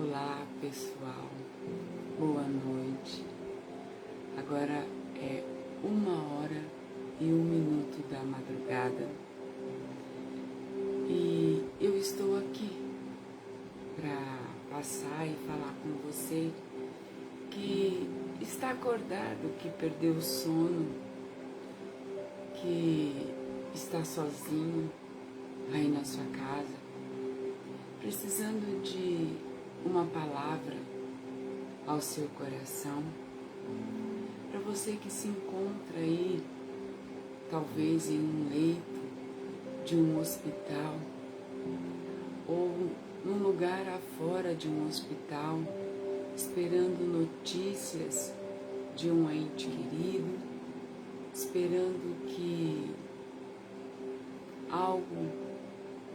Olá pessoal, boa noite. Agora é 1h01 da madrugada e eu estou aqui para passar e falar com você que está acordado, que perdeu o sono, que está sozinho aí na sua casa, precisando de uma palavra ao seu coração, para você que se encontra aí, talvez em um leito de um hospital, ou num lugar afora de um hospital, esperando notícias de um ente querido, esperando que algo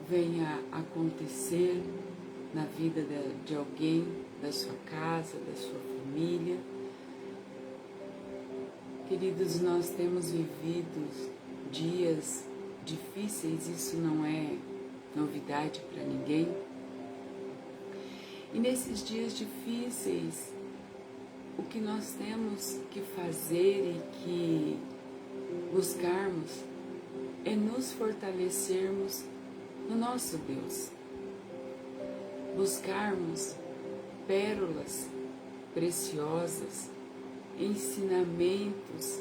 venha acontecer na vida de alguém, da sua casa, da sua família. Queridos, nós temos vivido dias difíceis, isso não é novidade para ninguém. E nesses dias difíceis, o que nós temos que fazer e que buscarmos é nos fortalecermos no nosso Deus. Buscarmos pérolas preciosas, ensinamentos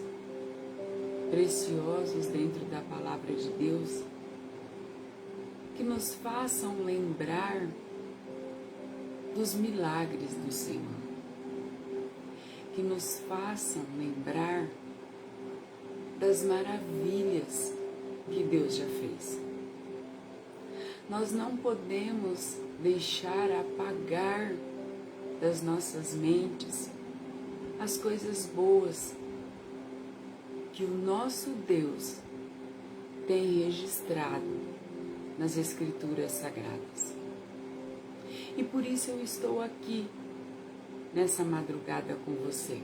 preciosos dentro da palavra de Deus, que nos façam lembrar dos milagres do Senhor, que nos façam lembrar das maravilhas que Deus já fez. Nós não podemos deixar apagar das nossas mentes as coisas boas que o nosso Deus tem registrado nas Escrituras Sagradas. E por isso eu estou aqui nessa madrugada com você.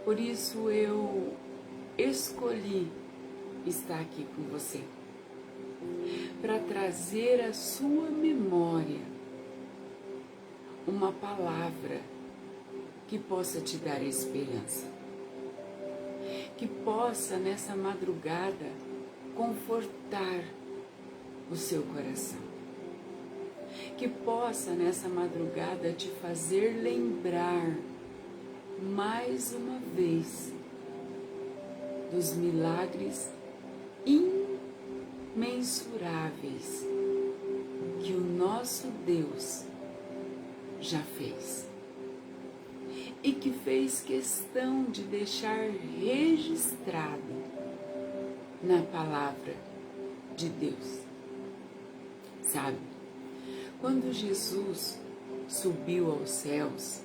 Por isso eu escolhi estar aqui com você, para trazer à sua memória uma palavra que possa te dar esperança, que possa nessa madrugada confortar o seu coração, que possa nessa madrugada te fazer lembrar mais uma vez dos milagres imensuráveis que o nosso Deus já fez e que fez questão de deixar registrado na palavra de Deus. Sabe, quando Jesus subiu aos céus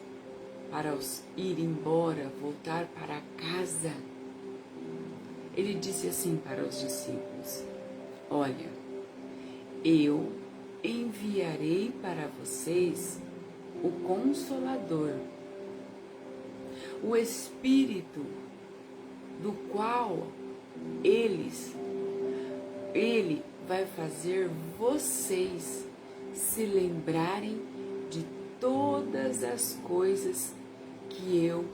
para ir embora, voltar para casa, ele disse assim para os discípulos: olha, eu enviarei para vocês o Consolador, o Espírito do qual ele vai fazer vocês se lembrarem de todas as coisas que eu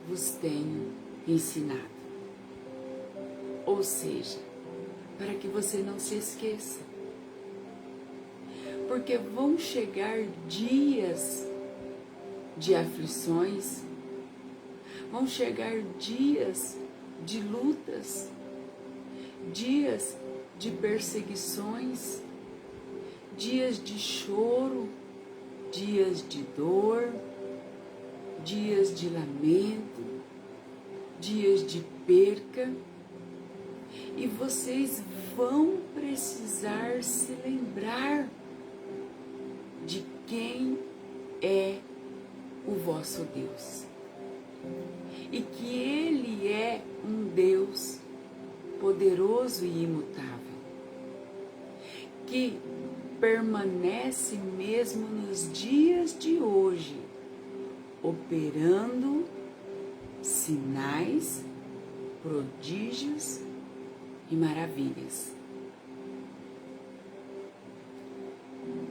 vos tenho ensinado. Ou seja, para que você não se esqueça. Porque vão chegar dias de aflições, vão chegar dias de lutas, dias de perseguições, dias de choro, dias de dor, dias de lamento, dias de perca. E vocês vão precisar se lembrar de quem é o vosso Deus. E que Ele é um Deus poderoso e imutável, que permanece mesmo nos dias de hoje, operando sinais, prodígios e maravilhas.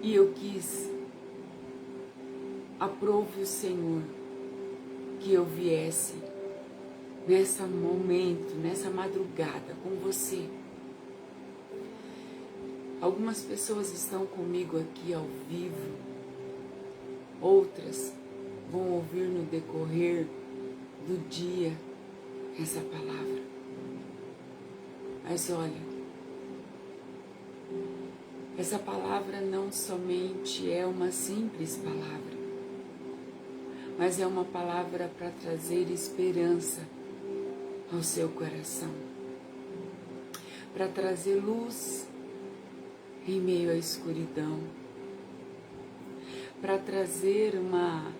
E eu quis aprove o Senhor que eu viesse nesse momento, nessa madrugada com você. Algumas pessoas estão comigo aqui ao vivo, outras vão ouvir no decorrer do dia essa palavra. Mas olha, essa palavra não somente é uma simples palavra, mas é uma palavra para trazer esperança ao seu coração, para trazer luz em meio à escuridão, para trazer uma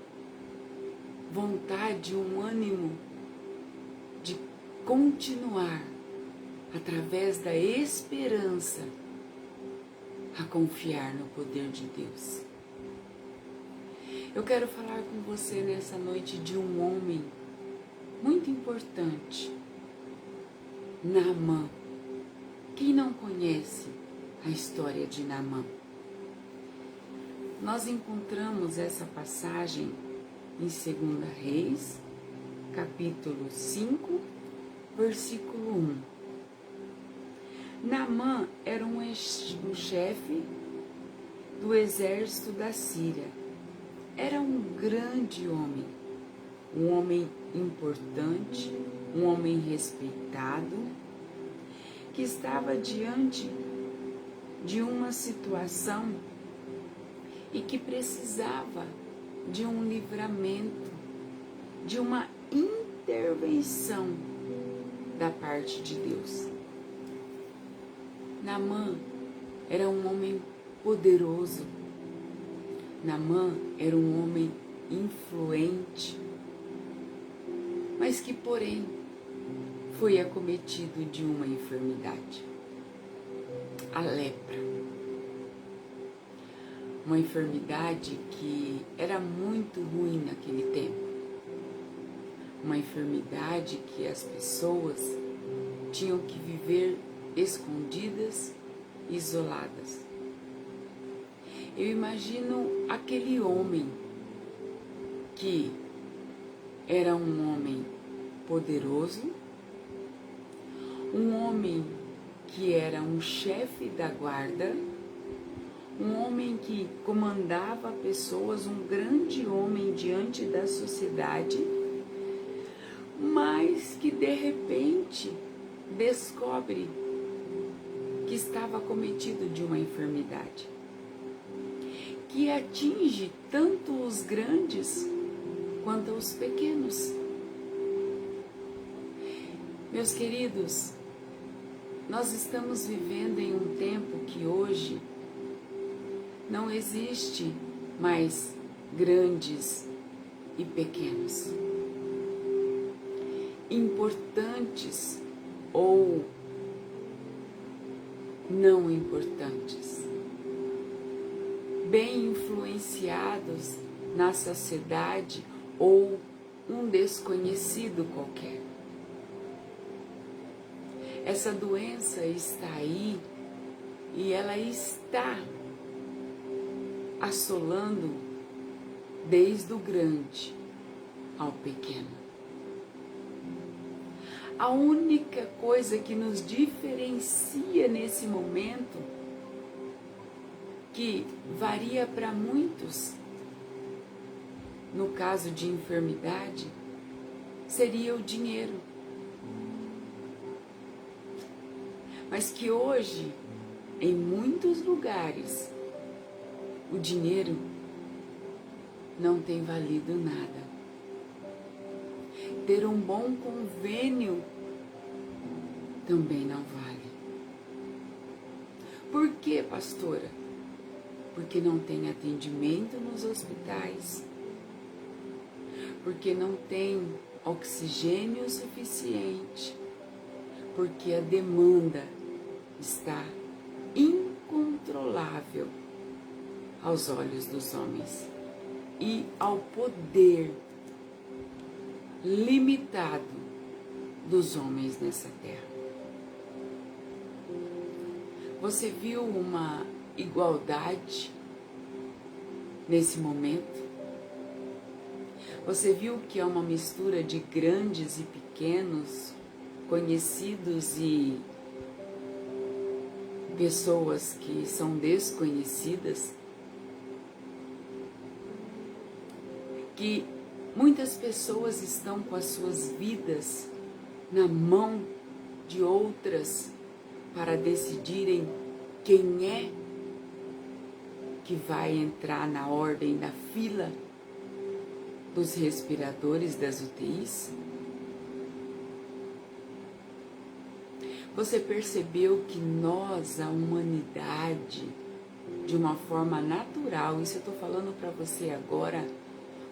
vontade, um ânimo de continuar através da esperança a confiar no poder de Deus. Eu quero falar com você nessa noite de um homem muito importante, Naamã. Quem não conhece a história de Naamã? Nós encontramos essa passagem em 2 Reis, capítulo 5, versículo 1. Naamã era um chefe do exército da Síria. Era um grande homem, um homem importante, um homem respeitado, que estava diante de uma situação e que precisava de um livramento, de uma intervenção da parte de Deus. Naamã era um homem poderoso. Naamã era um homem influente, mas que, porém, foi acometido de uma enfermidade, a lepra. Uma enfermidade que era muito ruim naquele tempo. Uma enfermidade que as pessoas tinham que viver escondidas, isoladas. Eu imagino aquele homem que era um homem poderoso, um homem que era um chefe da guarda, um homem que comandava pessoas, um grande homem diante da sociedade, mas que de repente descobre que estava acometido de uma enfermidade que atinge tanto os grandes quanto os pequenos. Meus queridos, nós estamos vivendo em um tempo que hoje não existe mais grandes e pequenos, importantes ou não importantes, bem influenciados na sociedade ou um desconhecido qualquer. Essa doença está aí e ela está assolando desde o grande ao pequeno. A única coisa que nos diferencia nesse momento, que varia para muitos, no caso de enfermidade, seria o dinheiro. Mas que hoje, em muitos lugares, o dinheiro não tem valido nada. Ter um bom convênio também não vale. Por quê, pastora? Porque não tem atendimento nos hospitais, porque não tem oxigênio suficiente, porque a demanda está incontrolável aos olhos dos homens e ao poder limitado dos homens nessa terra. Você viu uma igualdade nesse momento? Você viu que é uma mistura de grandes e pequenos, conhecidos e pessoas que são desconhecidas? Que muitas pessoas estão com as suas vidas na mão de outras para decidirem quem é que vai entrar na ordem da fila dos respiradores das UTIs? Você percebeu que nós, a humanidade, de uma forma natural, isso eu estou falando para você agora,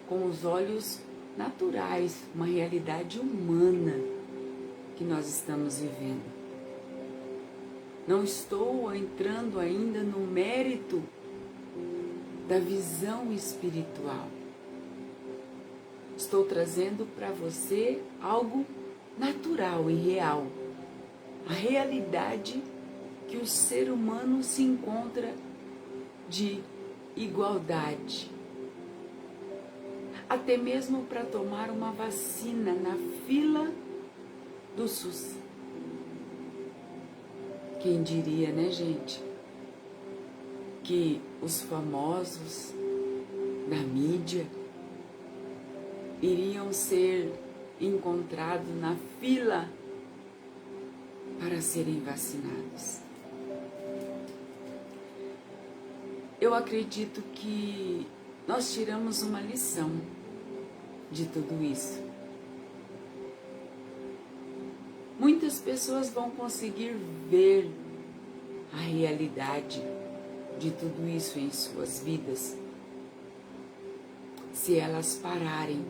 com os olhos naturais, uma realidade humana que nós estamos vivendo. Não estou entrando ainda no mérito da visão espiritual. Estou trazendo para você algo natural e real. A realidade que o ser humano se encontra de igualdade. Até mesmo para tomar uma vacina na fila do SUS. Quem diria, né, gente? Que os famosos da mídia iriam ser encontrados na fila para serem vacinados. Eu acredito que nós tiramos uma lição de tudo isso. Muitas pessoas vão conseguir ver a realidade de tudo isso em suas vidas se elas pararem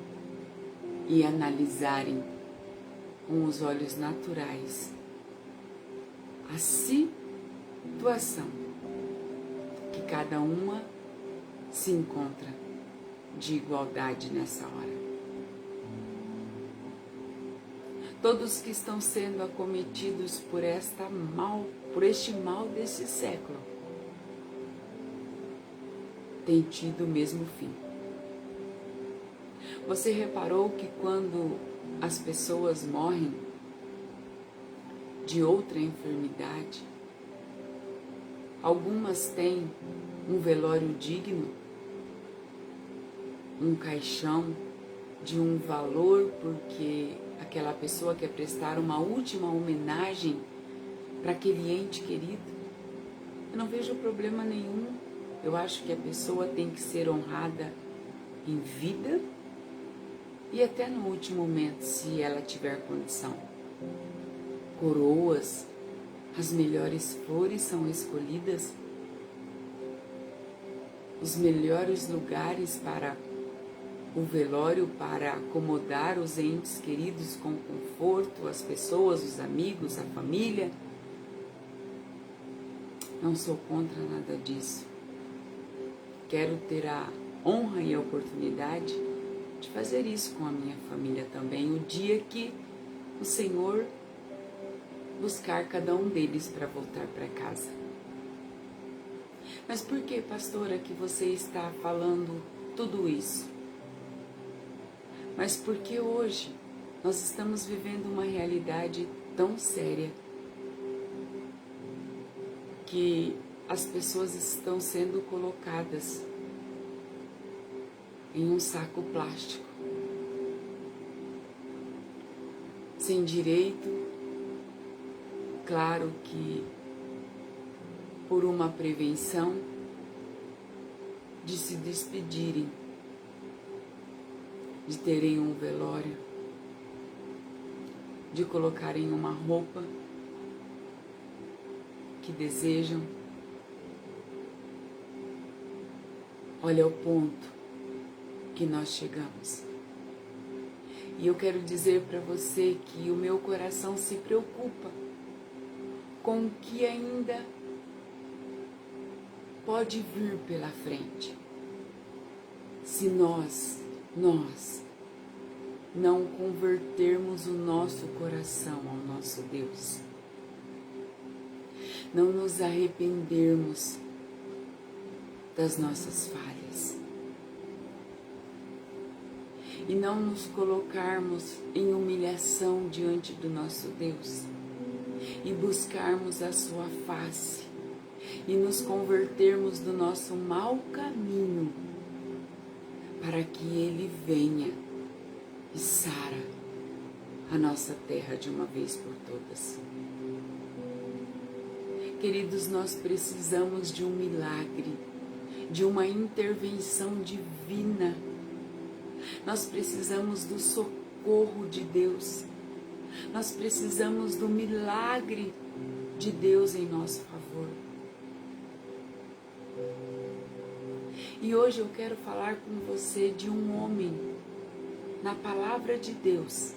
e analisarem com os olhos naturais a situação que cada uma se encontra de igualdade nessa hora. Todos que estão sendo acometidos por este mal desse século têm tido o mesmo fim. Você reparou que quando as pessoas morrem de outra enfermidade, algumas têm um velório digno, um caixão de um valor, porque aquela pessoa quer prestar uma última homenagem para aquele ente querido. Eu não vejo problema nenhum. Eu acho que a pessoa tem que ser honrada em vida e até no último momento, se ela tiver condição. Coroas, as melhores flores são escolhidas, os melhores lugares para o velório, para acomodar os entes queridos com conforto, as pessoas, os amigos, a família. Não sou contra nada disso. Quero ter a honra e a oportunidade de fazer isso com a minha família também, o dia que o Senhor buscar cada um deles para voltar para casa. Mas por que, pastora, que você está falando tudo isso? Mas porque hoje nós estamos vivendo uma realidade tão séria que as pessoas estão sendo colocadas em um saco plástico, sem direito. Claro que por uma prevenção de se despedirem, de terem um velório, de colocarem uma roupa que desejam. Olha o ponto que nós chegamos. E eu quero dizer para você que o meu coração se preocupa com o que ainda pode vir pela frente. Se nós não convertermos o nosso coração ao nosso Deus, não nos arrependermos das nossas falhas e não nos colocarmos em humilhação diante do nosso Deus e buscarmos a sua face e nos convertermos do nosso mau caminho para que Ele venha e sara a nossa terra de uma vez por todas. Queridos, nós precisamos de um milagre, de uma intervenção divina. Nós precisamos do socorro de Deus. Nós precisamos do milagre de Deus em nosso favor. E hoje eu quero falar com você de um homem, na palavra de Deus,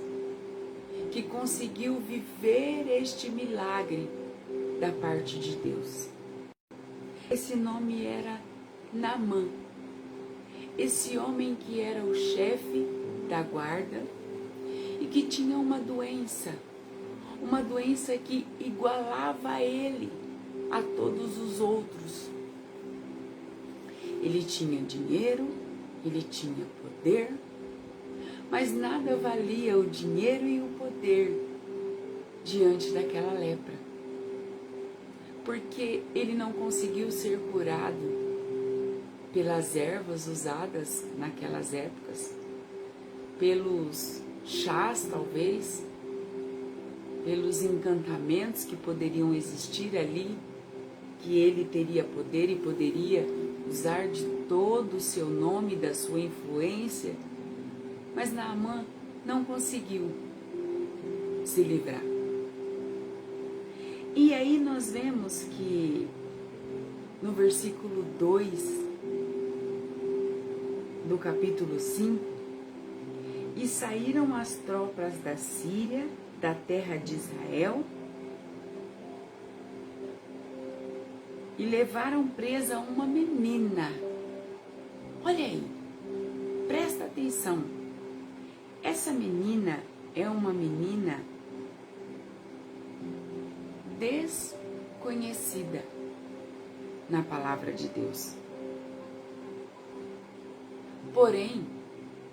que conseguiu viver este milagre da parte de Deus. Esse nome era Naamã. Esse homem que era o chefe da guarda e que tinha uma doença que igualava ele a todos os outros. Ele tinha dinheiro, ele tinha poder, mas nada valia o dinheiro e o poder diante daquela lepra, porque ele não conseguiu ser curado pelas ervas usadas naquelas épocas, pelos chás talvez, pelos encantamentos que poderiam existir ali, que ele teria poder e poderia usar de todo o seu nome, da sua influência, mas Naamã não conseguiu se livrar. E aí nós vemos que no versículo 2 do capítulo 5, e saíram as tropas da Síria, da terra de Israel, e levaram presa uma menina. Olha aí, presta atenção. Essa menina é uma menina desconhecida na palavra de Deus. Porém,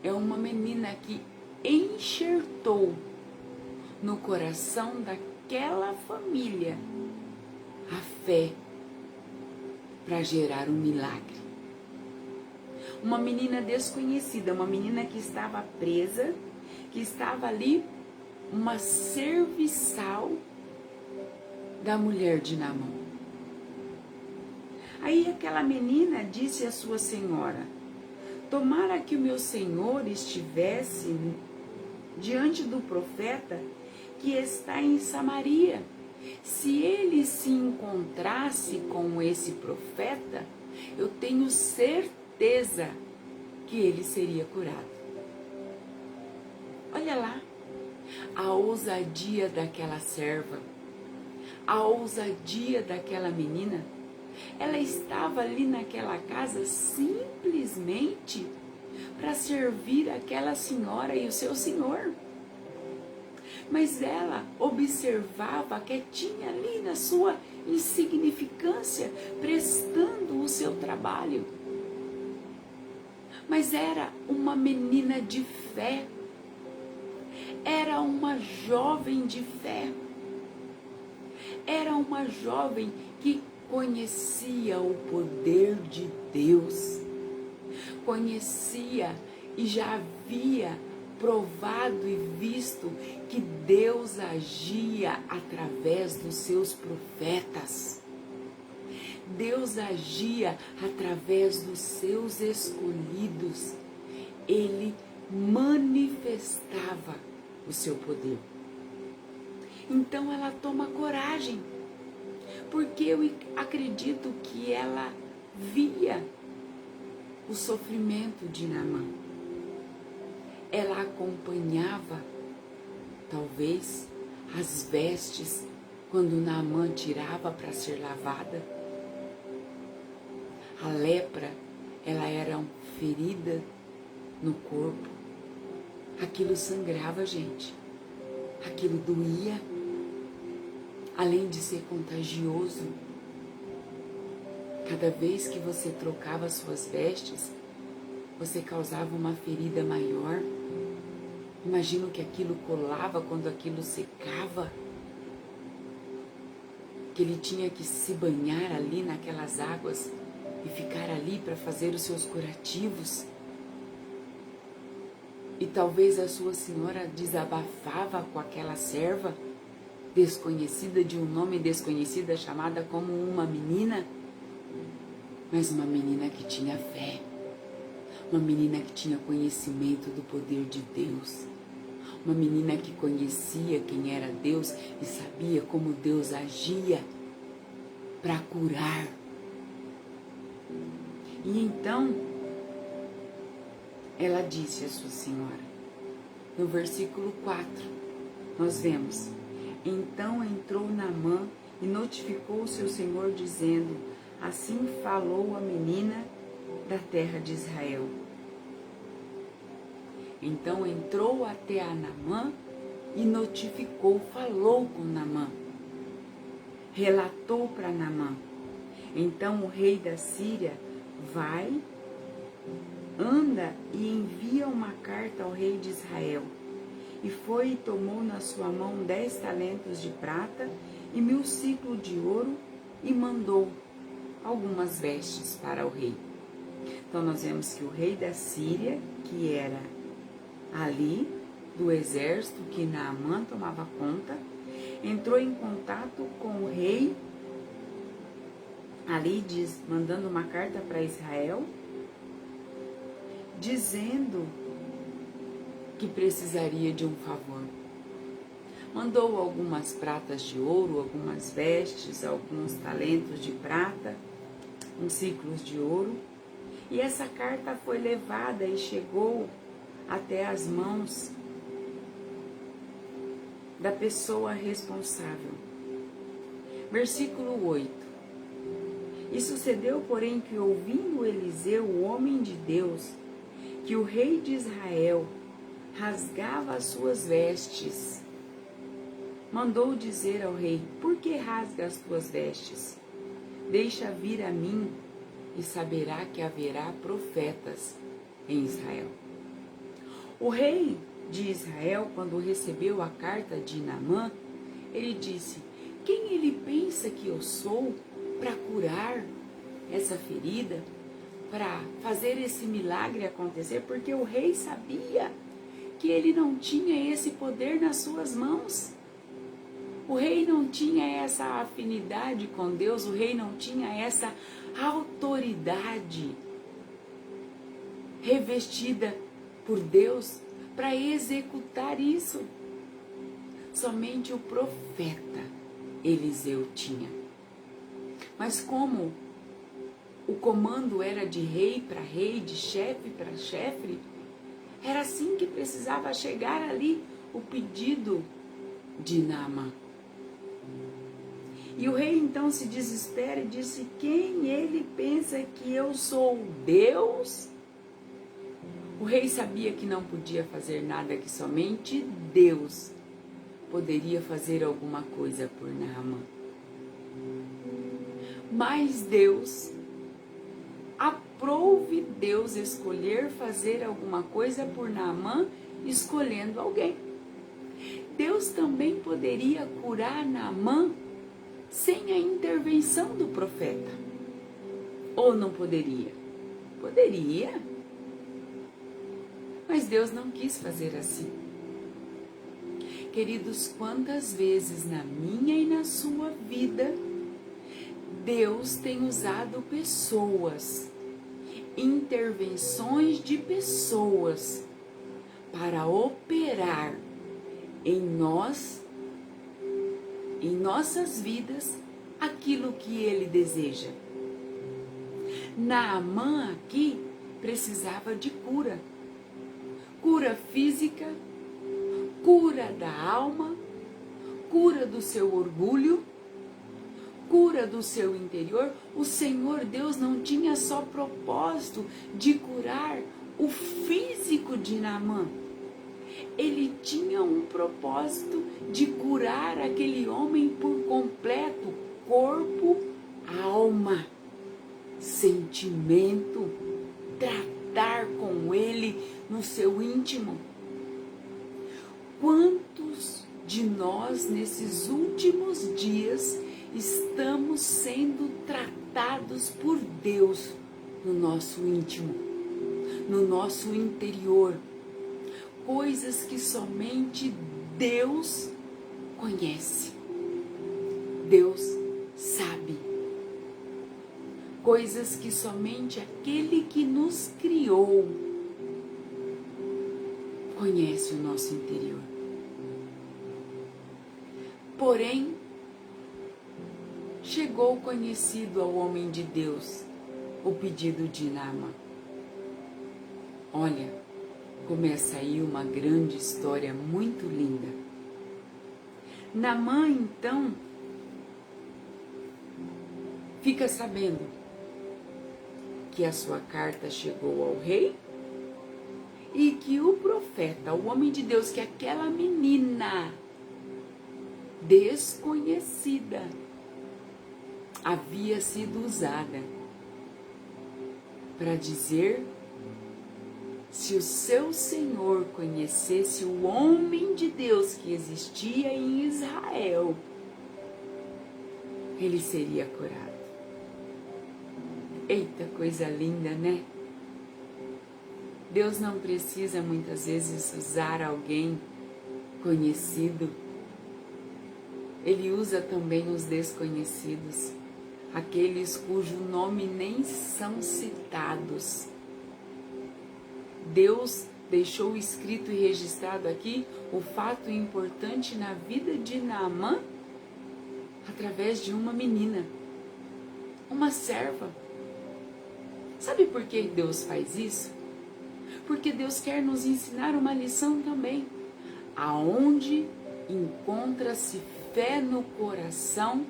é uma menina que enxertou no coração daquela família a fé para gerar um milagre. Uma menina desconhecida, uma menina que estava presa, que estava ali, uma serviçal da mulher de Naamã. Aí aquela menina disse à sua senhora: tomara que o meu senhor estivesse diante do profeta que está em Samaria. Se ele se encontrasse com esse profeta, eu tenho certeza que ele seria curado. Olha lá, a ousadia daquela serva, a ousadia daquela menina. Ela estava ali naquela casa simplesmente para servir aquela senhora e o seu senhor. Mas ela observava quietinha ali na sua insignificância, prestando o seu trabalho. Mas era uma menina de fé, era uma jovem de fé, era uma jovem que conhecia o poder de Deus, conhecia e já havia provado e visto que Deus agia através dos seus profetas. Deus agia através dos seus escolhidos. Ele manifestava o seu poder. Então ela toma coragem, porque eu acredito que ela via o sofrimento de Naamã. Ela acompanhava, talvez, as vestes quando Naamã tirava para ser lavada. A lepra, ela era uma ferida no corpo. Aquilo sangrava, gente. Aquilo doía. Além de ser contagioso, cada vez que você trocava suas vestes, você causava uma ferida maior. Imagino que aquilo colava quando aquilo secava, que ele tinha que se banhar ali naquelas águas e ficar ali para fazer os seus curativos. E talvez a sua senhora desabafava com aquela serva desconhecida, de um nome desconhecida, chamada como uma menina, mas uma menina que tinha fé, uma menina que tinha conhecimento do poder de Deus, uma menina que conhecia quem era Deus e sabia como Deus agia para curar. E então, ela disse à sua senhora, no versículo 4, nós vemos: então entrou Naamã e notificou o seu senhor, dizendo: assim falou a menina da terra de Israel. Então entrou até a Naamã e notificou, falou com Naamã, relatou para Naamã. Então o rei da Síria vai, anda e envia uma carta ao rei de Israel. E foi e tomou na sua mão 10 talentos de prata e 1000 ciclos de ouro e mandou algumas vestes para o rei. Então nós vemos que o rei da Síria, que era ali do exército que Naamã tomava conta, entrou em contato com o rei, ali diz, mandando uma carta para Israel, dizendo que precisaria de um favor. Mandou algumas pratas de ouro, algumas vestes, alguns talentos de prata, uns ciclos de ouro, e essa carta foi levada e chegou até as mãos da pessoa responsável. Versículo 8. E sucedeu, porém, que ouvindo Eliseu, o homem de Deus, que o rei de Israel rasgava as suas vestes, mandou dizer ao rei: por que rasga as tuas vestes? Deixa vir a mim e saberá que haverá profetas em Israel. O rei de Israel, quando recebeu a carta de Naamã, ele disse: quem ele pensa que eu sou para curar essa ferida, para fazer esse milagre acontecer? Porque o rei sabia que ele não tinha esse poder nas suas mãos. O rei não tinha essa afinidade com Deus, o rei não tinha essa autoridade revestida por Deus para executar isso. Somente o profeta Eliseu tinha. Mas como o comando era de rei para rei, de chefe para chefe, era assim que precisava chegar ali o pedido de Naamã. E o rei então se desespera e disse: quem ele pensa que eu sou? Deus? O rei sabia que não podia fazer nada, que somente Deus poderia fazer alguma coisa por Naamã. Mas Deus, aprove Deus escolher fazer alguma coisa por Naamã, escolhendo alguém. Deus também poderia curar Naamã sem a intervenção do profeta. Ou não poderia? Poderia. Mas Deus não quis fazer assim. Queridos, quantas vezes na minha e na sua vida Deus tem usado pessoas, intervenções de pessoas para operar em nós, em nossas vidas, aquilo que Ele deseja. Naamã aqui precisava de cura. Cura física, cura da alma, cura do seu orgulho, cura do seu interior. O Senhor Deus não tinha só propósito de curar o físico de Naamã. Ele tinha um propósito de curar aquele homem por completo, corpo, alma, sentimento, tratar com com Ele no seu íntimo. Quantos de nós nesses últimos dias estamos sendo tratados por Deus no nosso íntimo, no nosso interior? Coisas que somente Deus conhece, Deus sabe. Coisas que somente aquele que nos criou conhece o nosso interior. Porém, chegou conhecido ao homem de Deus o pedido de Naamã. Olha, começa aí uma grande história muito linda. Naamã, então, fica sabendo que a sua carta chegou ao rei e que o profeta, o homem de Deus, que aquela menina desconhecida havia sido usada para dizer: se o seu Senhor conhecesse o homem de Deus que existia em Israel, ele seria curado. Eita, coisa linda, né? Deus não precisa muitas vezes usar alguém conhecido. Ele usa também os desconhecidos, aqueles cujo nome nem são citados. Deus deixou escrito e registrado aqui o fato importante na vida de Naamã através de uma menina, uma serva. Sabe por que Deus faz isso? Porque Deus quer nos ensinar uma lição também. Aonde encontra-se fé no coração,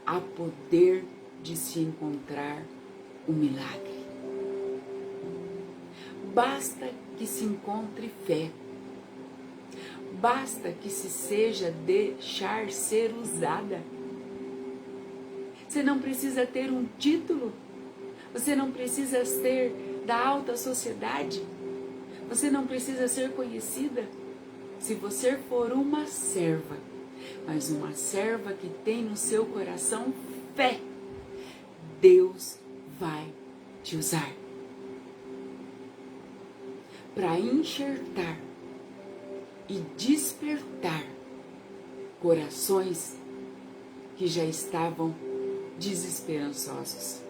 há poder de se encontrar o milagre. Basta que se encontre fé. Basta que se seja deixar ser usada. Você não precisa ter um título. Você não precisa ser da alta sociedade. Você não precisa ser conhecida. Se você for uma serva, mas uma serva que tem no seu coração fé, Deus vai te usar para enxertar e despertar corações que já estavam desesperançosos.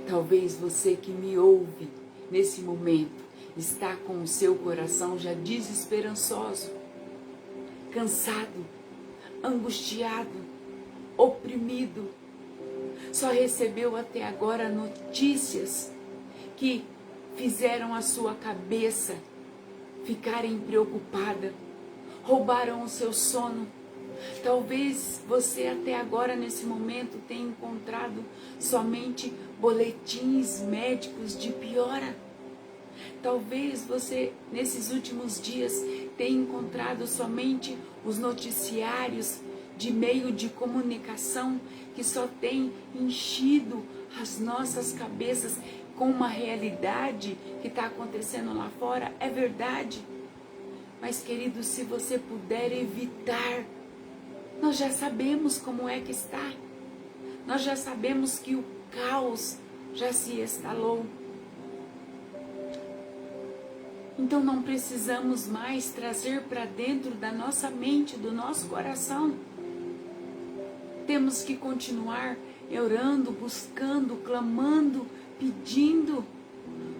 Talvez você que me ouve nesse momento está com o seu coração já desesperançoso, cansado, angustiado, oprimido. Só recebeu até agora notícias que fizeram a sua cabeça ficarem preocupada, roubaram o seu sono. Talvez você até agora, nesse momento, tenha encontrado somente boletins médicos de piora. Talvez você, nesses últimos dias, tenha encontrado somente os noticiários de meio de comunicação que só tem enchido as nossas cabeças com uma realidade que está acontecendo lá fora. É verdade. Mas, querido, se você puder evitar, nós já sabemos como é que está. Nós já sabemos que o caos já se instalou. Então não precisamos mais trazer para dentro da nossa mente, do nosso coração. Temos que continuar orando, buscando, clamando, pedindo,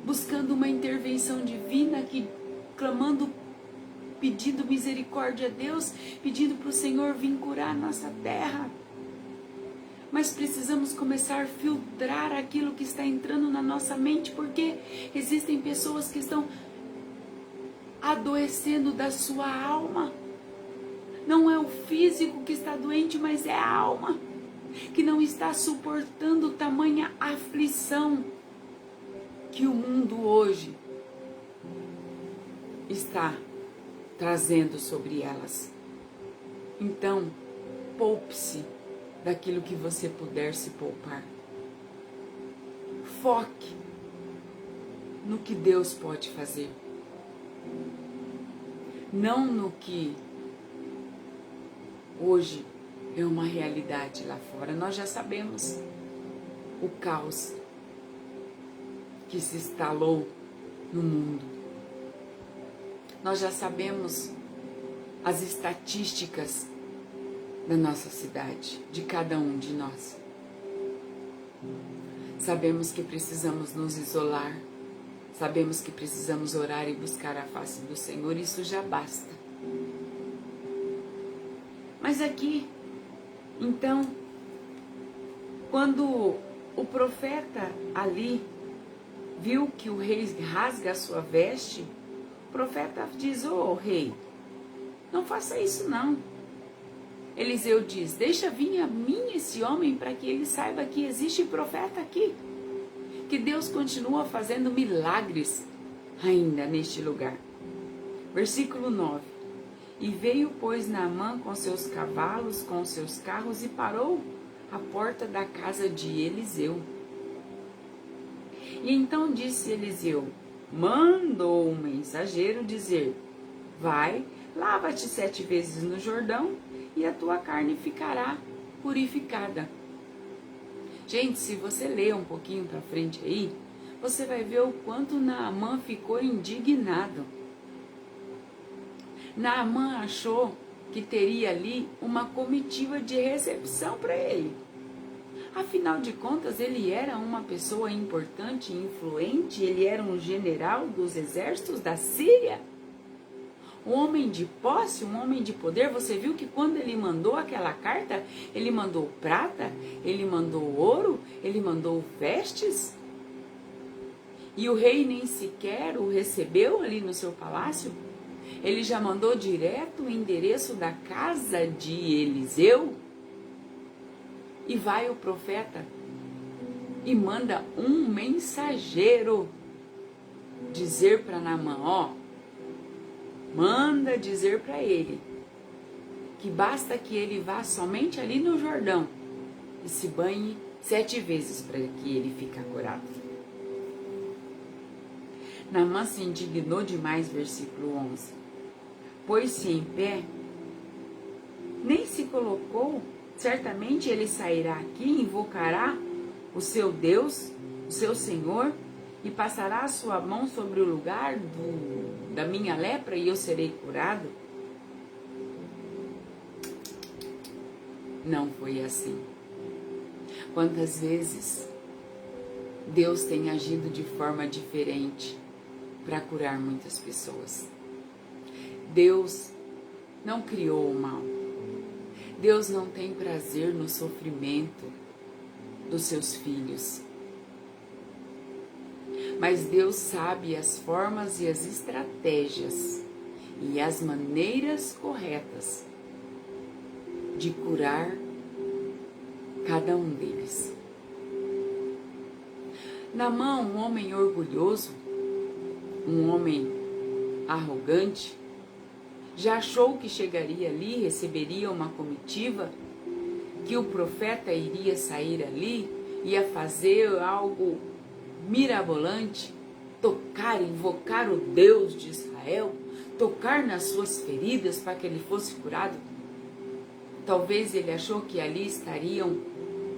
buscando uma intervenção divina, clamando, pedindo misericórdia a Deus, pedindo para o Senhor vir curar a nossa terra. Mas precisamos começar a filtrar aquilo que está entrando na nossa mente, porque existem pessoas que estão adoecendo da sua alma. Não é o físico que está doente, mas é a alma, que não está suportando tamanha aflição que o mundo hoje está trazendo sobre elas. Então, poupe-se daquilo que você puder se poupar. Foque no que Deus pode fazer, não no que hoje é uma realidade lá fora. Nós já sabemos o caos que se instalou no mundo. Nós já sabemos as estatísticas da nossa cidade, de cada um de nós. Sabemos que precisamos nos isolar, sabemos que precisamos orar e buscar a face do Senhor, isso já basta. Mas aqui, então, quando o profeta ali viu que o rei rasga a sua veste, o profeta diz: ô rei, não faça isso não. Eliseu diz: deixa vir a mim esse homem para que ele saiba que existe profeta aqui, que Deus continua fazendo milagres ainda neste lugar. Versículo 9. E veio, pois, Naamã com seus cavalos, com seus carros, e parou à porta da casa de Eliseu. E então disse Eliseu: mandou um mensageiro dizer: vai, lava-te 7 vezes no Jordão, e a tua carne ficará purificada. Gente, se você ler um pouquinho para frente aí, você vai ver o quanto Naamã ficou indignado. Naamã achou que teria ali uma comitiva de recepção para ele. Afinal de contas, ele era uma pessoa importante e influente, ele era um general dos exércitos da Síria. Um homem de posse, um homem de poder. Você viu que quando ele mandou aquela carta, ele mandou prata, ele mandou ouro, ele mandou vestes. E o rei nem sequer o recebeu ali no seu palácio. Ele já mandou direto o endereço da casa de Eliseu. E vai o profeta e manda um mensageiro dizer para Naamã: ó, manda dizer para ele que basta que ele vá somente ali no Jordão e se banhe 7 vezes para que ele fique curado. Naamã se indignou demais, versículo 11. Pôs-se em pé, nem se colocou, certamente ele sairá aqui, invocará o seu Deus, o seu Senhor, e passará a sua mão sobre o lugar da minha lepra e eu serei curado? Não foi assim. Quantas vezes Deus tem agido de forma diferente para curar muitas pessoas. Deus não criou o mal. Deus não tem prazer no sofrimento dos seus filhos. Mas Deus sabe as formas e as estratégias e as maneiras corretas de curar cada um deles. Naamã, um homem orgulhoso, um homem arrogante, já achou que chegaria ali, receberia uma comitiva, que o profeta iria sair ali, ia fazer algo mirabolante, tocar, invocar o Deus de Israel, tocar nas suas feridas para que ele fosse curado. Talvez ele achou que ali estariam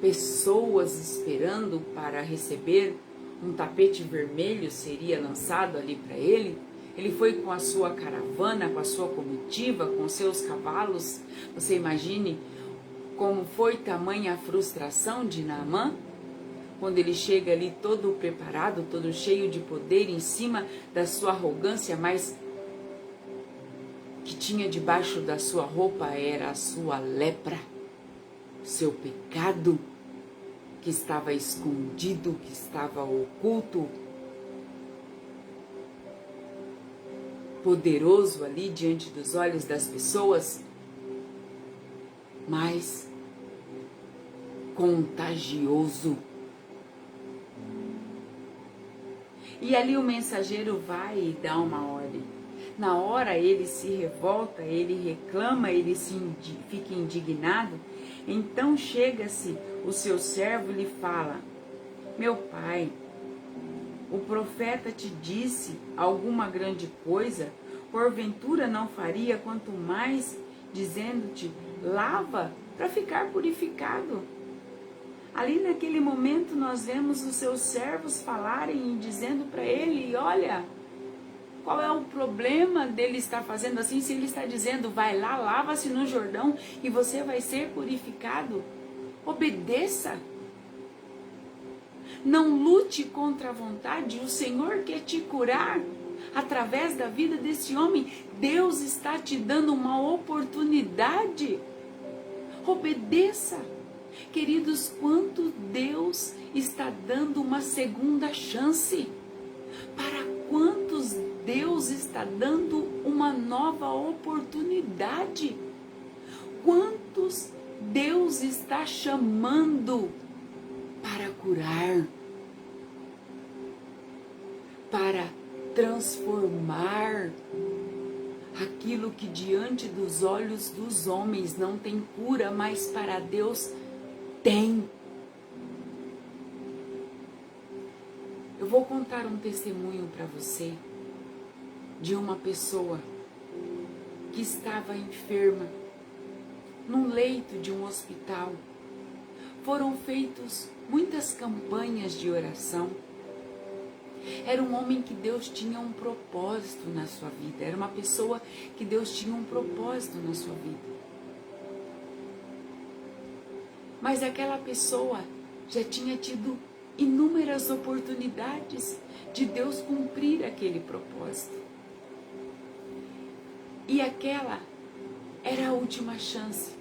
pessoas esperando para receber um tapete vermelho, seria lançado ali para ele. Ele foi com a sua caravana, com a sua comitiva, com seus cavalos. Você imagine como foi tamanha a frustração de Naamã, quando ele chega ali todo preparado, todo cheio de poder, em cima da sua arrogância, mas que tinha debaixo da sua roupa era a sua lepra, o seu pecado que estava escondido, que estava oculto, poderoso ali diante dos olhos das pessoas, mas contagioso. E ali o mensageiro vai e dá uma ordem. Na hora ele se revolta, ele reclama, ele fica indignado. Então chega-se o seu servo e lhe fala: meu pai, o profeta te disse alguma grande coisa, porventura não faria, quanto mais dizendo-te, lava para ficar purificado. Ali naquele momento nós vemos os seus servos falarem e dizendo para ele, olha, qual é o problema dele estar fazendo assim, se ele está dizendo, vai lá, lava-se no Jordão e você vai ser purificado? Obedeça. Não lute contra a vontade, o Senhor quer te curar através da vida desse homem. Deus está te dando uma oportunidade. Obedeça. Queridos, quanto Deus está dando uma segunda chance? Para quantos Deus está dando uma nova oportunidade? Quantos Deus está chamando para curar, para transformar aquilo que diante dos olhos dos homens não tem cura, mas para Deus tem. Eu vou contar um testemunho para você de uma pessoa que estava enferma num leito de um hospital. Foram feitas muitas campanhas de oração. Era um homem que Deus tinha um propósito na sua vida. Era uma pessoa que Deus tinha um propósito na sua vida. Mas aquela pessoa já tinha tido inúmeras oportunidades de Deus cumprir aquele propósito. E aquela era a última chance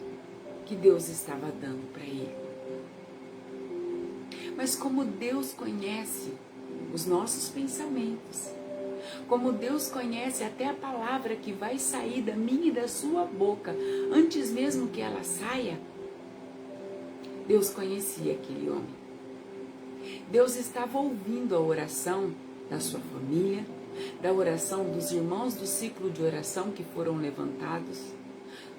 que Deus estava dando para ele. Mas como Deus conhece os nossos pensamentos, como Deus conhece até a palavra que vai sair da minha e da sua boca, antes mesmo que ela saia, Deus conhecia aquele homem. Deus estava ouvindo a oração da sua família, da oração dos irmãos do ciclo de oração que foram levantados,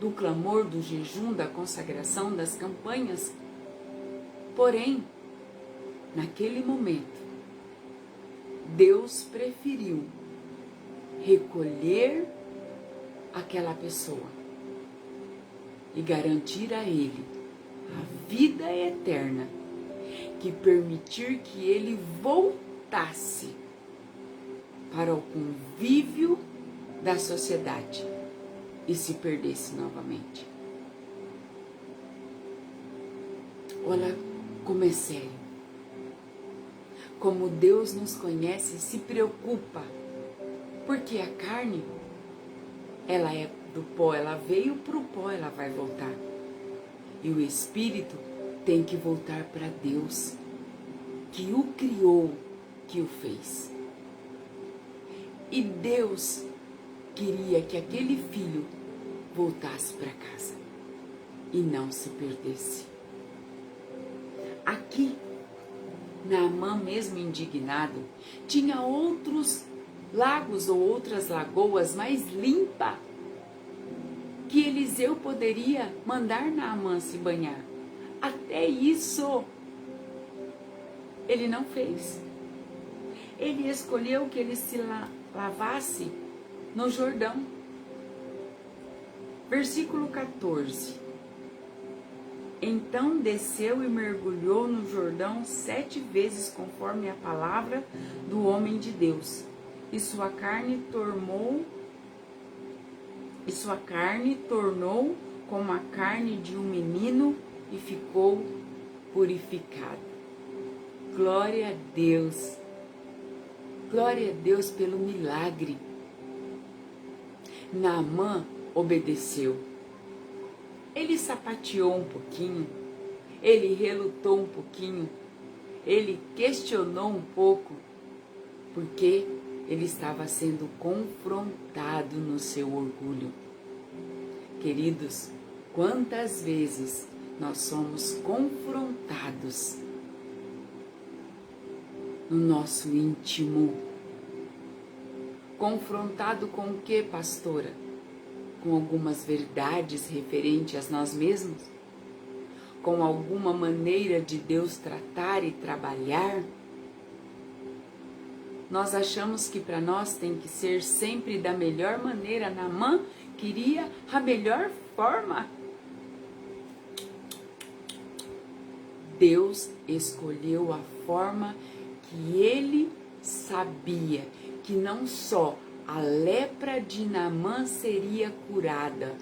do clamor, do jejum, da consagração, das campanhas. Porém, naquele momento, Deus preferiu recolher aquela pessoa e garantir a ele a vida eterna, que permitir que ele voltasse para o convívio da sociedade e se perdesse novamente. Olha como é sério. Como Deus nos conhece, se preocupa. Porque a carne, ela é do pó, ela veio para o pó, ela vai voltar. E o espírito tem que voltar para Deus, que o criou, que o fez. E Deus queria que aquele filho voltasse para casa e não se perdesse. Aqui, Naamã, mesmo indignado, tinha outros lagos ou outras lagoas mais limpas que Eliseu poderia mandar Naamã se banhar. Até isso ele não fez. Ele escolheu que ele se lavasse no Jordão. Versículo 14. Então desceu e mergulhou no Jordão 7 vezes, conforme a palavra do homem de Deus. E sua carne tornou como a carne de um menino e ficou purificado. Glória a Deus. Glória a Deus pelo milagre. Naamã obedeceu. Ele sapateou um pouquinho, ele relutou um pouquinho, ele questionou um pouco, porque ele estava sendo confrontado no seu orgulho. Queridos, quantas vezes nós somos confrontados no nosso íntimo? Confrontado com o que, pastora? Com algumas verdades referentes a nós mesmos? Com alguma maneira de Deus tratar e trabalhar? Nós achamos que para nós tem que ser sempre da melhor maneira. Naamã queria a melhor forma. Deus escolheu a forma que ele sabia que não só a lepra de Naamã seria curada,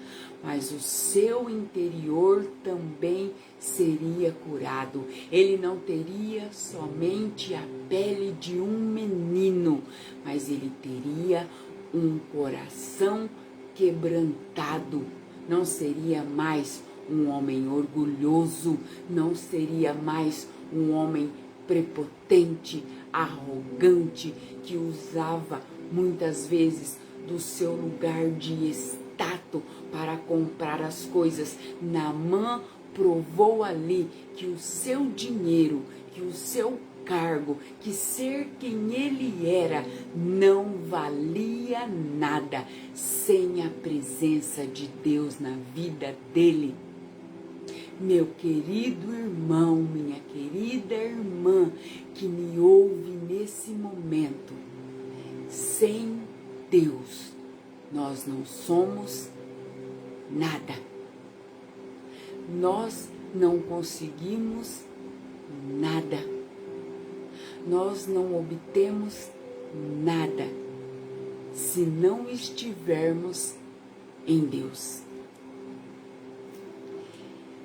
mas o seu interior também seria curado. Ele não teria somente a pele de um menino, mas ele teria um coração quebrantado. Não seria mais um homem orgulhoso, não seria mais um homem prepotente, arrogante, que usava muitas vezes do seu lugar de status para comprar as coisas. Naamã provou ali que o seu dinheiro, que o seu cargo, que ser quem ele era, não valia nada sem a presença de Deus na vida dele. Meu querido irmão, minha querida irmã, que me ouve nesse momento, sem Deus, nós não somos nada. Nós não conseguimos nada. Nós não obtemos nada se não estivermos em Deus.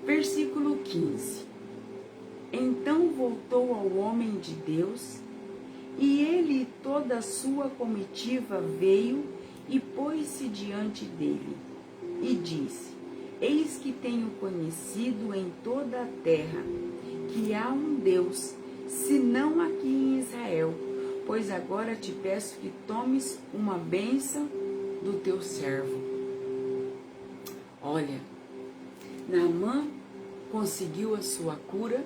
Versículo 15. Então voltou ao homem de Deus, e ele e toda a sua comitiva veio e pôs-se diante dele, e disse: Eis que tenho conhecido em toda a terra que há um Deus, senão aqui em Israel, pois agora te peço que tomes uma bênção do teu servo. Olha, Naamã conseguiu a sua cura,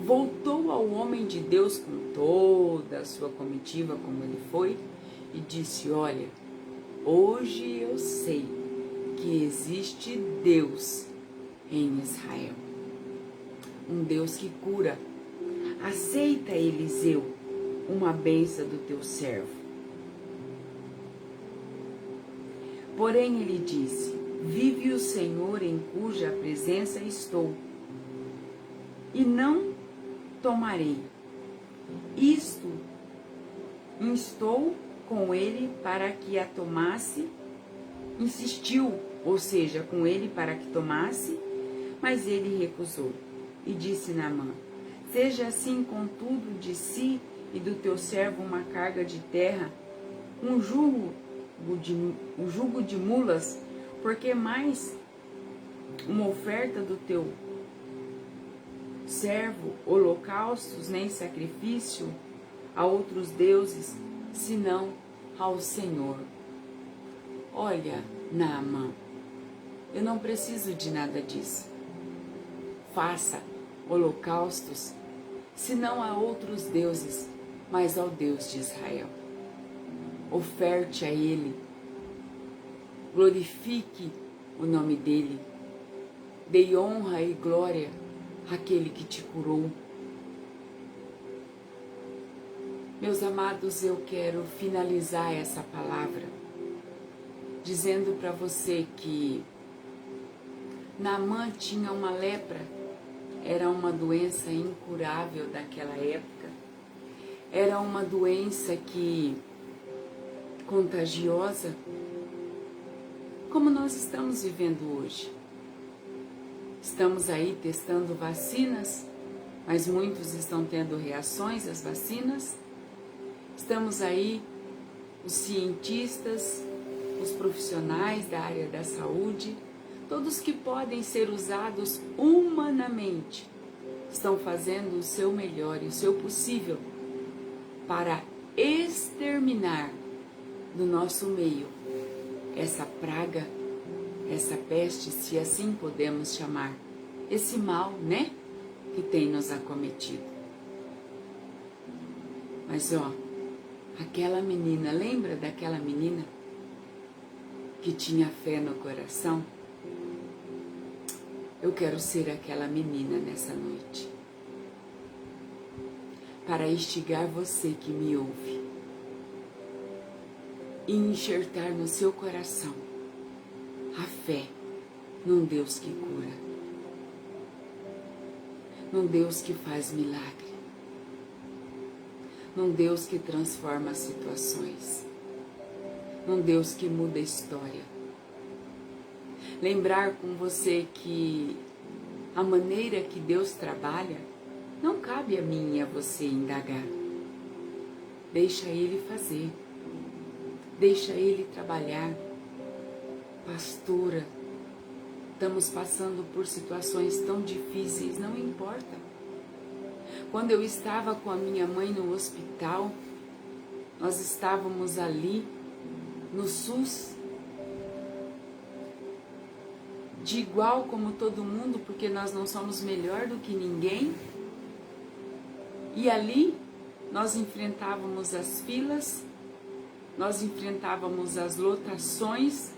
voltou ao homem de Deus com toda a sua comitiva, como ele foi, e disse: olha, hoje eu sei que existe Deus em Israel, um Deus que cura. Aceita, Eliseu, uma bênção do teu servo. Porém ele disse: vive o Senhor em cuja presença estou, e não tomarei. Isto instou com ele para que a tomasse, insistiu, ou seja, com ele para que tomasse, mas ele recusou. E disse Naamã: seja assim, contudo, de si e do teu servo uma carga de terra, um jugo de mulas, porque mais uma oferta do teu servo, holocaustos, nem sacrifício a outros deuses, senão ao Senhor. Olha, Naamã, eu não preciso de nada disso. Faça holocaustos, senão a outros deuses, mas ao Deus de Israel. Oferte a Ele, glorifique o nome dEle, dê honra e glória àquele que te curou. Meus amados, eu quero finalizar essa palavra dizendo para você que Naamã tinha uma lepra, era uma doença incurável daquela época, era uma doença que contagiosa, como nós estamos vivendo hoje. Estamos aí testando vacinas, mas muitos estão tendo reações às vacinas. Estamos aí, os cientistas, os profissionais da área da saúde, todos que podem ser usados humanamente, estão fazendo o seu melhor e o seu possível para exterminar do nosso meio essa praga, essa peste, se assim podemos chamar, esse mal, né, que tem nos acometido. Mas ó, aquela menina, lembra daquela menina que tinha fé no coração? Eu quero ser aquela menina nessa noite, para instigar você que me ouve e enxertar no seu coração a fé num Deus que cura, num Deus que faz milagre, num Deus que transforma situações, num Deus que muda a história. Lembrar com você que a maneira que Deus trabalha não cabe a mim e a você indagar. Deixa Ele fazer, deixa Ele trabalhar. Pastora, estamos passando por situações tão difíceis, não importa. Quando eu estava com a minha mãe no hospital, nós estávamos ali no SUS, de igual como todo mundo, porque nós não somos melhor do que ninguém. E ali nós enfrentávamos as filas, nós enfrentávamos as lotações,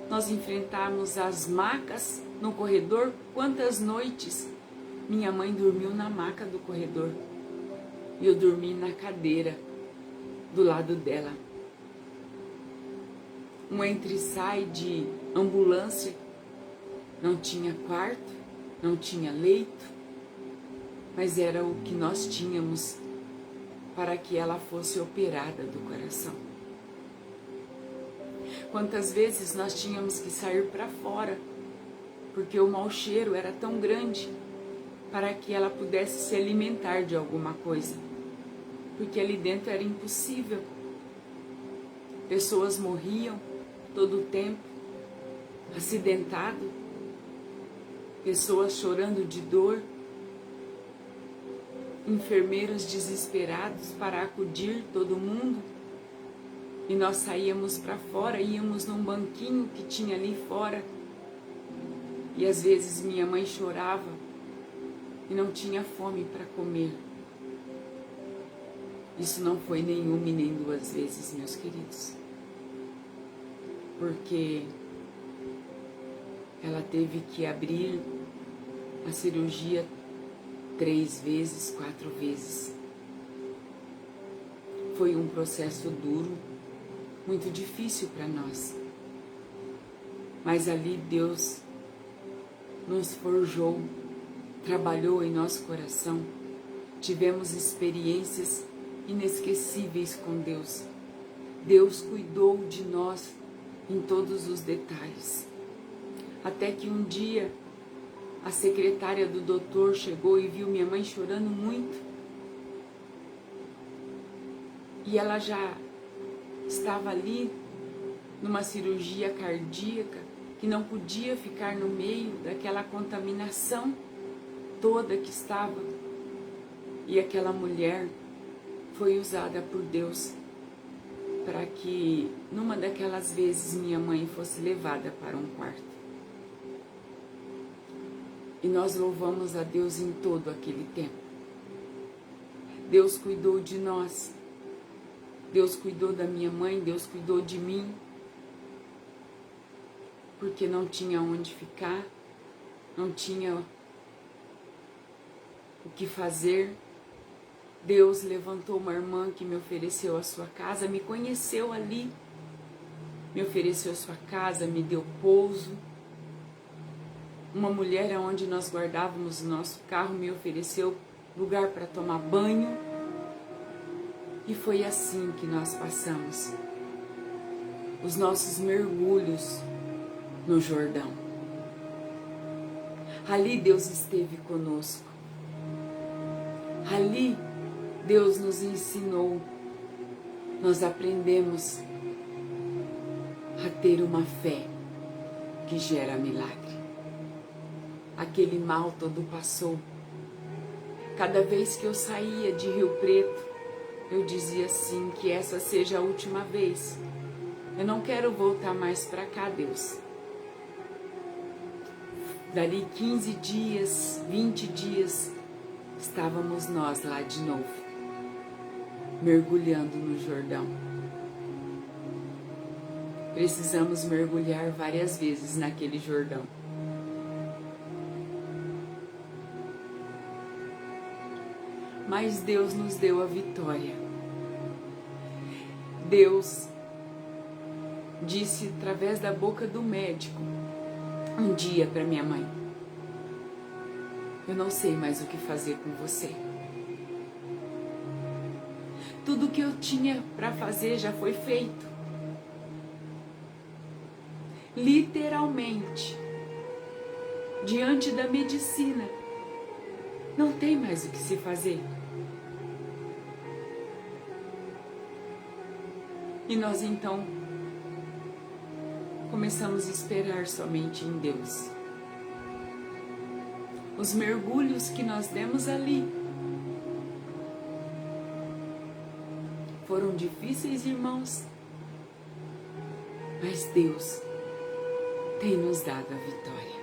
nós enfrentávamos as macas no corredor. Quantas noites minha mãe dormiu na maca do corredor e eu dormi na cadeira do lado dela. Um entra e sai de ambulância, não tinha quarto, não tinha leito, mas era o que nós tínhamos para que ela fosse operada do coração. Quantas vezes nós tínhamos que sair para fora, porque o mau cheiro era tão grande, para que ela pudesse se alimentar de alguma coisa, porque ali dentro era impossível. Pessoas morriam todo o tempo, acidentado, pessoas chorando de dor, enfermeiros desesperados para acudir todo mundo, e nós saíamos para fora, íamos num banquinho que tinha ali fora, e às vezes minha mãe chorava e não tinha fome para comer. Isso não foi nenhuma e nem duas vezes, meus queridos, porque ela teve que abrir a cirurgia 3 vezes, 4 vezes. Foi um processo duro, muito difícil para nós. Mas ali Deus nos forjou, trabalhou em nosso coração. Tivemos experiências inesquecíveis com Deus. Deus cuidou de nós em todos os detalhes. Até que um dia a secretária do doutor chegou e viu minha mãe chorando muito. E ela já estava ali numa cirurgia cardíaca, que não podia ficar no meio daquela contaminação toda que estava. E aquela mulher foi usada por Deus para que numa daquelas vezes minha mãe fosse levada para um quarto. E nós louvamos a Deus em todo aquele tempo. Deus cuidou de nós. Deus cuidou da minha mãe, Deus cuidou de mim. Porque não tinha onde ficar, não tinha o que fazer. Deus levantou uma irmã que me ofereceu a sua casa, me conheceu ali, me ofereceu a sua casa, me deu pouso. Uma mulher onde nós guardávamos o nosso carro me ofereceu lugar para tomar banho. E foi assim que nós passamos os nossos mergulhos no Jordão. Ali Deus esteve conosco. Ali Deus nos ensinou. Nós aprendemos a ter uma fé que gera milagre. Aquele mal todo passou. Cada vez que eu saía de Rio Preto, eu dizia assim, que essa seja a última vez. Eu não quero voltar mais para cá, Deus. Dali 15 dias, 20 dias, estávamos nós lá de novo, mergulhando no Jordão. Precisamos mergulhar várias vezes naquele Jordão. Mas Deus nos deu a vitória. Deus disse através da boca do médico um dia para minha mãe: eu não sei mais o que fazer com você. Tudo que eu tinha para fazer já foi feito. Literalmente, diante da medicina, não tem mais o que se fazer. E nós então começamos a esperar somente em Deus. Os mergulhos que nós demos ali foram difíceis, irmãos, mas Deus tem nos dado a vitória.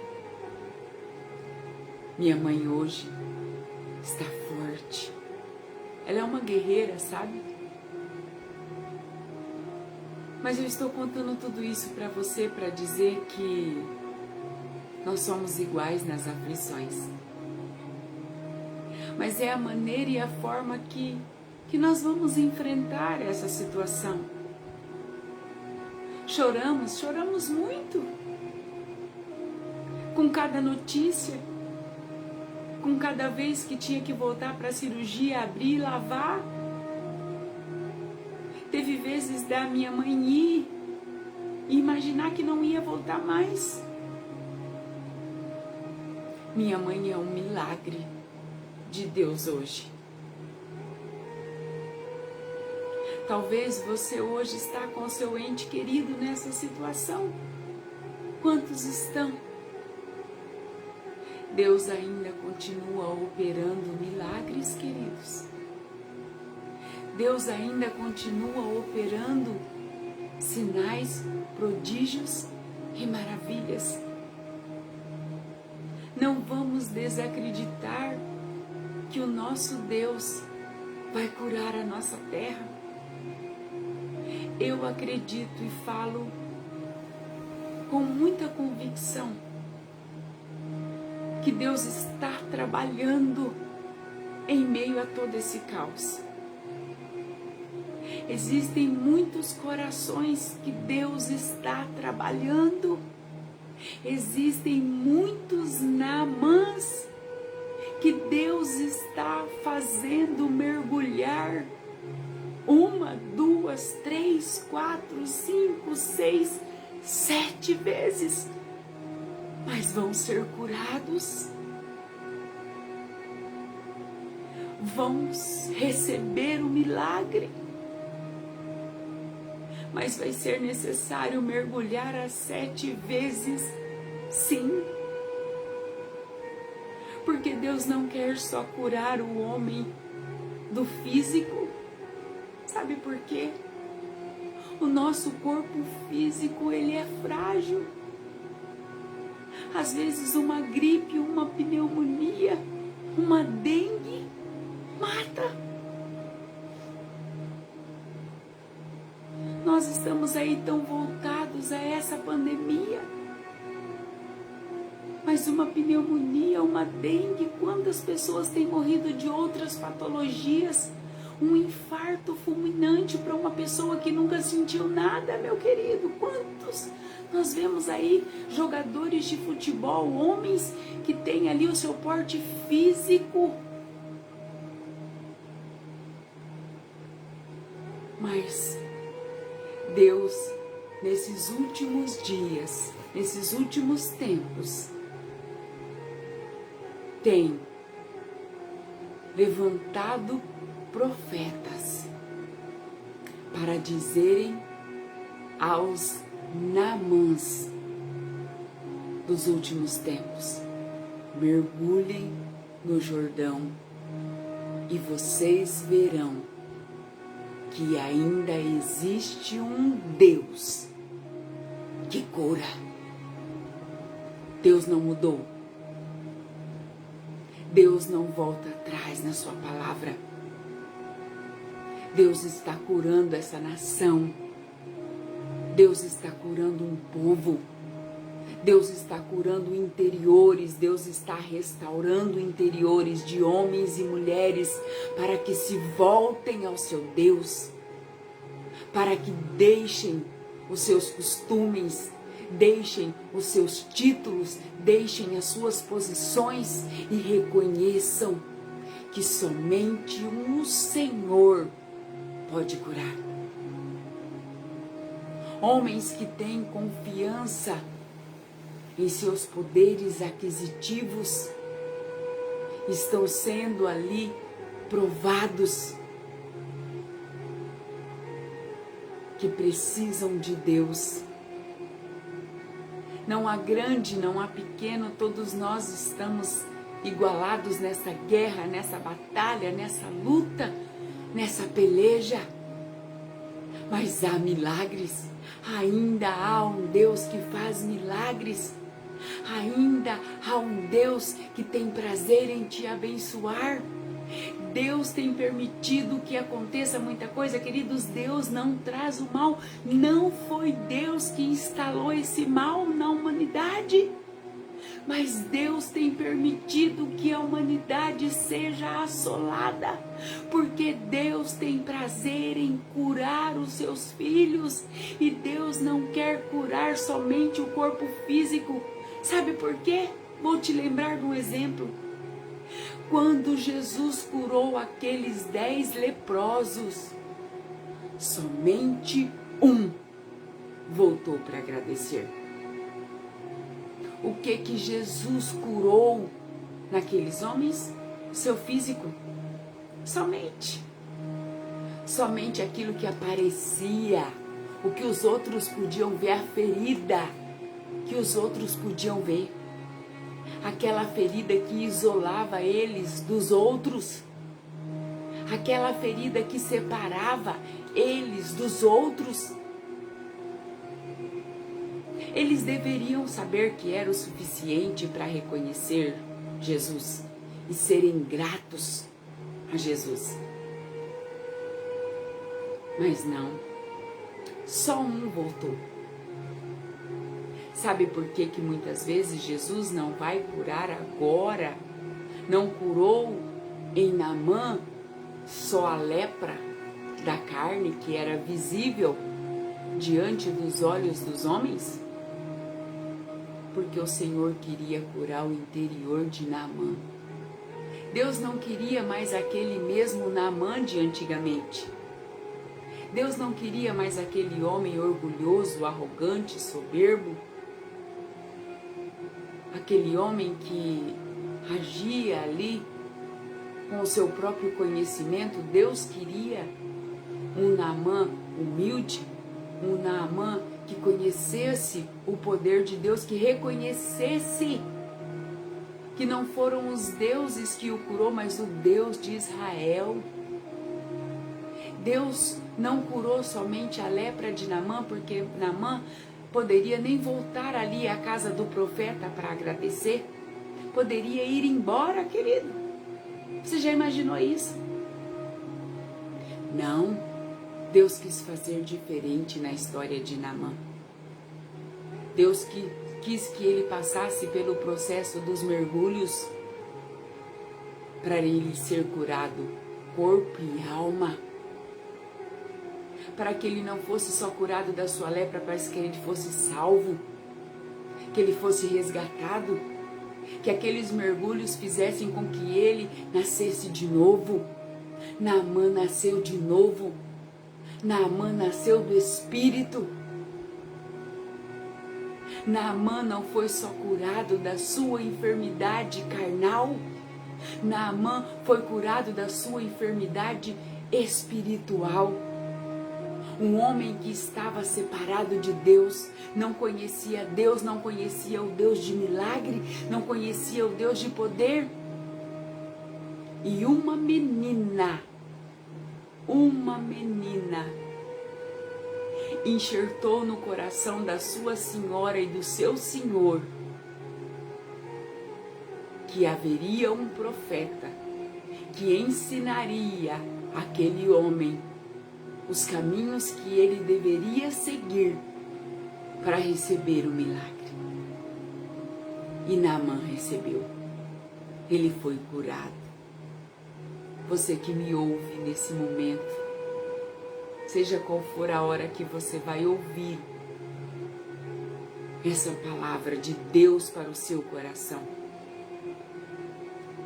Minha mãe hoje está forte. Ela é uma guerreira, sabe? Mas eu estou contando tudo isso para você para dizer que nós somos iguais nas aflições. Mas é a maneira e a forma que nós vamos enfrentar essa situação. Choramos muito. Com cada notícia, com cada vez que tinha que voltar para a cirurgia, abrir e lavar. Teve vezes da minha mãe ir e imaginar que não ia voltar mais. Minha mãe é um milagre de Deus hoje. Talvez você hoje está com seu ente querido nessa situação. Quantos estão? Deus ainda continua operando milagres, queridos. Deus ainda continua operando sinais, prodígios e maravilhas. Não vamos desacreditar que o nosso Deus vai curar a nossa terra. Eu acredito e falo com muita convicção que Deus está trabalhando em meio a todo esse caos. Existem muitos corações que Deus está trabalhando. Existem muitos Naamãs que Deus está fazendo mergulhar 1, 2, 3, 4, 5, 6, 7 vezes. Mas vão ser curados. Vão receber o milagre. Mas vai ser necessário mergulhar as 7 vezes, sim. Porque Deus não quer só curar o homem do físico. Sabe por quê? O nosso corpo físico, ele é frágil. Às vezes uma gripe, uma pneumonia, uma dengue mata. Nós estamos aí tão voltados a essa pandemia. Mas uma pneumonia, uma dengue, quantas pessoas têm morrido de outras patologias? Um infarto fulminante para uma pessoa que nunca sentiu nada, meu querido. Quantos? Nós vemos aí jogadores de futebol, homens que têm ali o seu porte físico. Mas Deus, nesses últimos dias, nesses últimos tempos, tem levantado profetas para dizerem aos Naamãs dos últimos tempos: mergulhem no Jordão e vocês verão que ainda existe um Deus que cura. Deus não mudou. Deus não volta atrás na sua palavra. Deus está curando essa nação. Deus está curando um povo. Deus está curando interiores. Deus está restaurando interiores de homens e mulheres para que se voltem ao seu Deus. para que deixem os seus costumes, deixem os seus títulos, deixem as suas posições e reconheçam que somente um Senhor pode curar. Homens que têm confiança em seus poderes aquisitivos estão sendo ali provados que precisam de Deus. Não há grande, não há pequeno, todos nós estamos igualados nessa guerra, nessa batalha, nessa luta, nessa peleja. Mas há milagres, ainda há um Deus que faz milagres, ainda há um Deus que tem prazer em te abençoar. Deus tem permitido que aconteça muita coisa, queridos. Deus não traz o mal, não foi Deus que instalou esse mal na humanidade, mas Deus tem permitido que a humanidade seja assolada, porque Deus tem prazer em curar os seus filhos, e Deus não quer curar somente o corpo físico. Sabe por quê? Vou te lembrar de um exemplo. Quando Jesus curou aqueles 10 leprosos, somente um voltou para agradecer. O que Jesus curou naqueles homens? O seu físico. Somente aquilo que aparecia, o que os outros podiam ver, a ferida que os outros podiam ver. Aquela ferida que isolava eles dos outros, aquela ferida que separava eles dos outros. Eles deveriam saber que era o suficiente para reconhecer Jesus e serem gratos a Jesus. Mas não, só um voltou. Sabe por que muitas vezes Jesus não vai curar agora? Não curou em Naamã só a lepra da carne que era visível diante dos olhos dos homens? Porque o Senhor queria curar o interior de Naamã. Deus não queria mais aquele mesmo Naamã de antigamente. Deus não queria mais aquele homem orgulhoso, arrogante, soberbo. Aquele homem que agia ali com o seu próprio conhecimento. Deus queria um Naamã humilde, um Naamã que conhecesse o poder de Deus, que reconhecesse que não foram os deuses que o curou, mas o Deus de Israel. Deus não curou somente a lepra de Naamã, porque Naamã poderia nem voltar ali à casa do profeta para agradecer. Poderia ir embora, querido. Você já imaginou isso? Não. Deus quis fazer diferente na história de Naamã. Deus quis que ele passasse pelo processo dos mergulhos para ele ser curado, corpo e alma. Para que ele não fosse só curado da sua lepra, mas que ele fosse salvo, que ele fosse resgatado, que aqueles mergulhos fizessem com que ele nascesse de novo. Naamã nasceu de novo. Naamã nasceu do Espírito. Naamã não foi só curado da sua enfermidade carnal. Naamã foi curado da sua enfermidade espiritual. Um homem que estava separado de Deus, não conhecia Deus, não conhecia o Deus de milagre, não conhecia o Deus de poder. E uma menina enxertou no coração da sua senhora e do seu senhor que haveria um profeta que ensinaria aquele homem os caminhos que ele deveria seguir para receber o milagre. E Naamã recebeu. Ele foi curado. Você que me ouve nesse momento, seja qual for a hora que você vai ouvir essa palavra de Deus para o seu coração.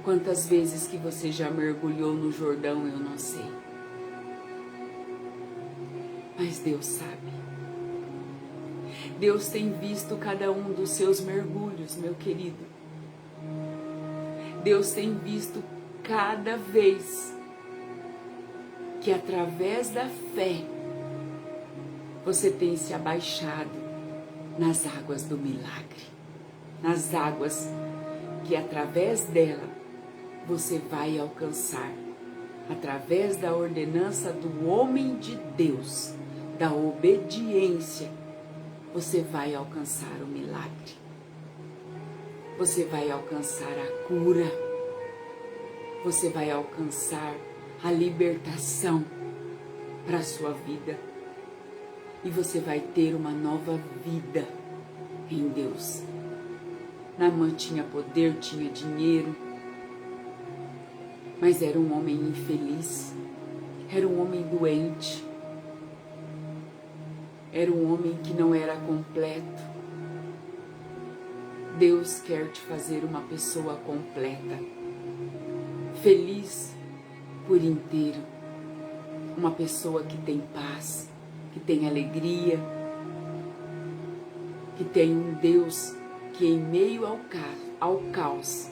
Quantas vezes que você já mergulhou no Jordão, eu não sei. Mas Deus sabe. Deus tem visto cada um dos seus mergulhos, meu querido. Deus tem visto cada vez que através da fé você tem se abaixado nas águas do milagre, nas águas que através dela você vai alcançar, através da ordenança do homem de Deus, da obediência, você vai alcançar o milagre. Você vai alcançar a cura. Você vai alcançar a libertação para a sua vida. E você vai ter uma nova vida em Deus. Naamã tinha poder, tinha dinheiro, mas era um homem infeliz, era um homem doente, era um homem que não era completo. Deus quer te fazer uma pessoa completa, feliz por inteiro, uma pessoa que tem paz, que tem alegria, que tem um Deus que em meio ao caos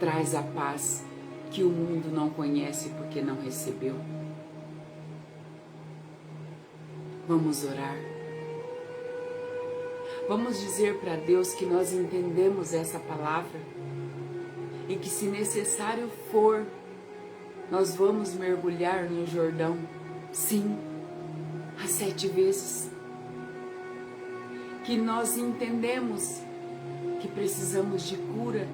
traz a paz que o mundo não conhece porque não recebeu. Vamos orar. Vamos dizer para Deus que nós entendemos essa palavra e que, se necessário for, nós vamos mergulhar no Jordão, sim, as 7 vezes. Que nós entendemos que precisamos de cura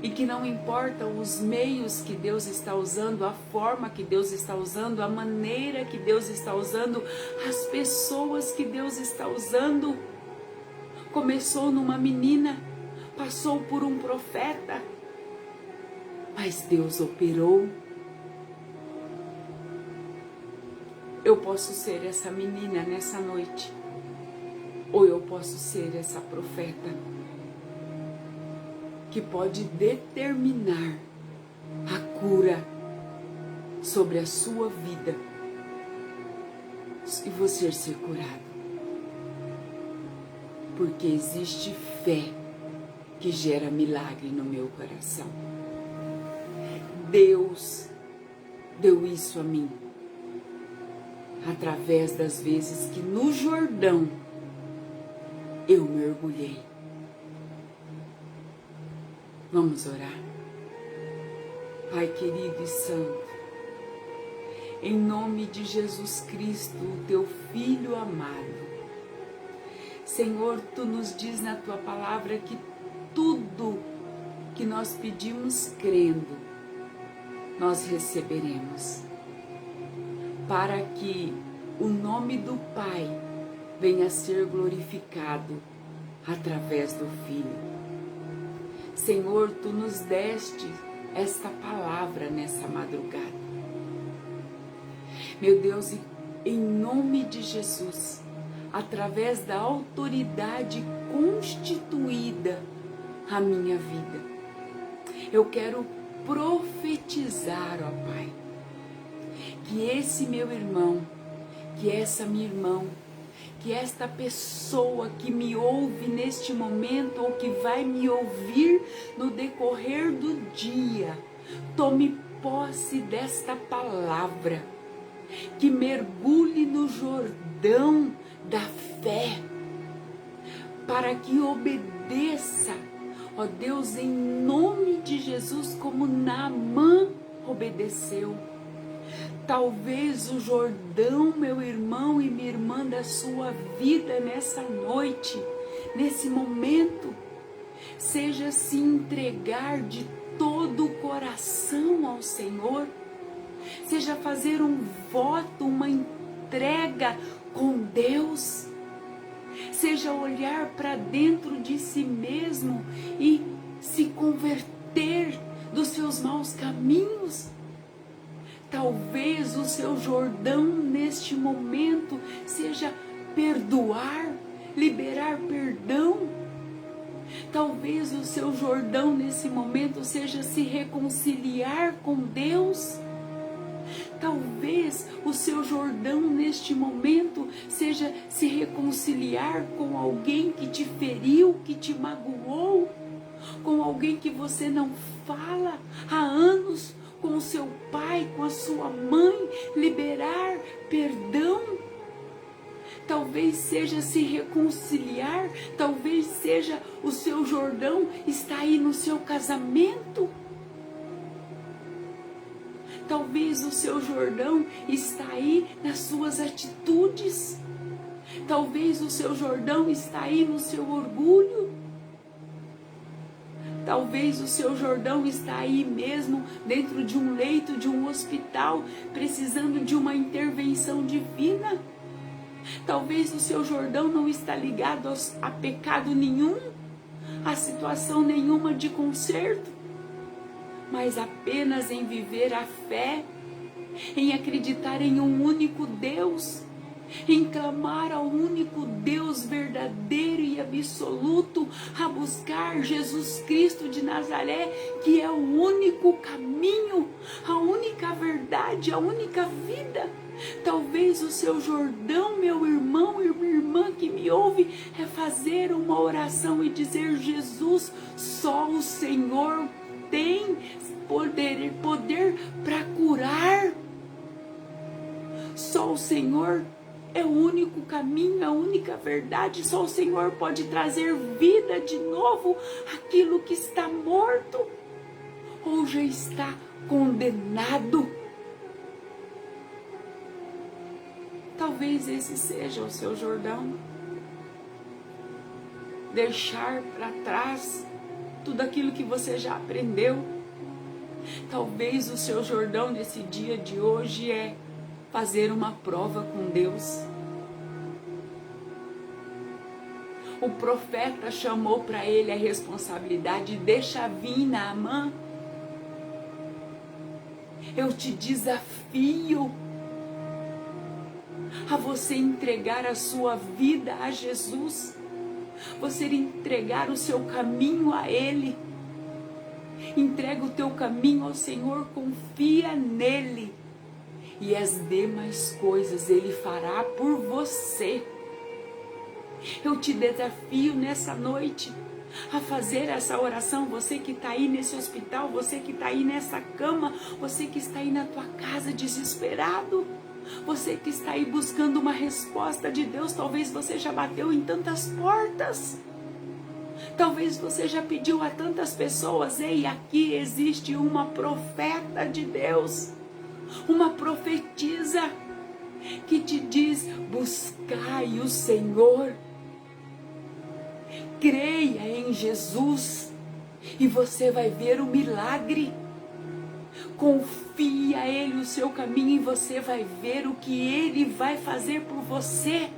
e que não importa os meios que Deus está usando, a forma que Deus está usando, a maneira que Deus está usando, as pessoas que Deus está usando. Começou numa menina, passou por um profeta, mas Deus operou. Eu posso ser essa menina nessa noite, ou eu posso ser essa profeta que pode determinar a cura sobre a sua vida e você ser curado. Porque existe fé que gera milagre no meu coração. Deus deu isso a mim, através das vezes que no Jordão eu mergulhei. Vamos orar. Pai querido e santo, em nome de Jesus Cristo, o teu Filho amado, Senhor, tu nos diz na tua palavra que tudo que nós pedimos crendo, nós receberemos, para que o nome do Pai venha a ser glorificado através do Filho. Senhor, tu nos deste esta palavra nessa madrugada. Meu Deus, em nome de Jesus, através da autoridade constituída à minha vida, eu quero profetizar, ó Pai, que esse meu irmão, que essa minha irmã, que esta pessoa que me ouve neste momento ou que vai me ouvir no decorrer do dia, tome posse desta palavra, que mergulhe no Jordão da fé, para que obedeça, ó Deus, em nome de Jesus, como Naamã obedeceu. Talvez o Jordão, meu irmão e minha irmã, da sua vida nessa noite, nesse momento, seja se entregar de todo o coração ao Senhor, seja fazer um voto, uma entrega com Deus, seja olhar para dentro de si mesmo e se converter dos seus maus caminhos. Talvez o seu Jordão neste momento seja perdoar, liberar perdão. Talvez o seu Jordão nesse momento seja se reconciliar com Deus. Talvez o seu Jordão neste momento seja se reconciliar com alguém que te feriu, que te magoou, com alguém que você não fala há anos, com o seu pai, com a sua mãe, liberar perdão. Talvez seja se reconciliar, talvez seja o seu Jordão está aí no seu casamento. Talvez o seu Jordão está aí nas suas atitudes. Talvez o seu Jordão está aí no seu orgulho. Talvez o seu Jordão está aí mesmo dentro de um leito de um hospital, precisando de uma intervenção divina. Talvez o seu Jordão não está ligado a pecado nenhum, a situação nenhuma de conserto, mas apenas em viver a fé, em acreditar em um único Deus, em clamar ao único Deus verdadeiro e absoluto, a buscar Jesus Cristo de Nazaré, que é o único caminho, a única verdade, a única vida. Talvez o seu Jordão, meu irmão e minha irmã que me ouve, é fazer uma oração e dizer: Jesus, só o Senhor tem poder para curar. Só o Senhor é o único caminho, a única verdade. Só o Senhor pode trazer vida de novo àquilo que está morto ou já está condenado. Talvez esse seja o seu Jordão. Deixar para trás tudo aquilo que você já aprendeu. Talvez o seu Jordão nesse dia de hoje é fazer uma prova com Deus. O profeta chamou para ele a responsabilidade: deixa vir, Naamã. Eu te desafio a você entregar a sua vida a Jesus, você entregar o seu caminho a Ele. Entrega o teu caminho ao Senhor, confia nele, e as demais coisas Ele fará por você. Eu te desafio nessa noite a fazer essa oração. Você que está aí nesse hospital, você que está aí nessa cama, você que está aí na tua casa desesperado, você que está aí buscando uma resposta de Deus. Talvez você já bateu em tantas portas, talvez você já pediu a tantas pessoas: ei, aqui existe uma profeta de Deus, uma profetisa que te diz: buscai o Senhor, creia em Jesus e você vai ver o milagre. Confia a Ele o seu caminho e você vai ver o que Ele vai fazer por você,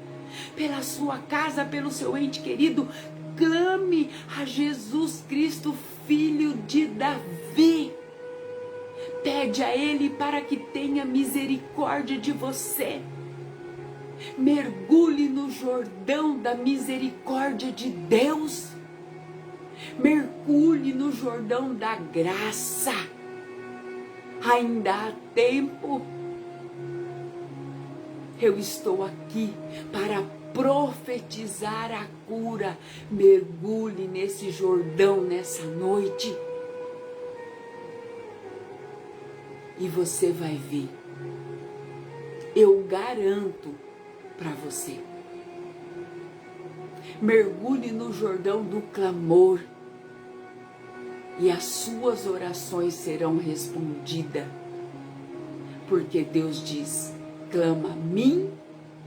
pela sua casa, pelo seu ente querido. Clame a Jesus Cristo, Filho de Davi. Pede a Ele para que tenha misericórdia de você. Mergulhe no Jordão da misericórdia de Deus. Mergulhe no Jordão da graça. Ainda há tempo. Eu estou aqui para profetizar a cura. Mergulhe nesse Jordão nessa noite e você vai ver. Eu garanto para você. Mergulhe no Jordão do clamor e as suas orações serão respondidas, porque Deus diz: clama a mim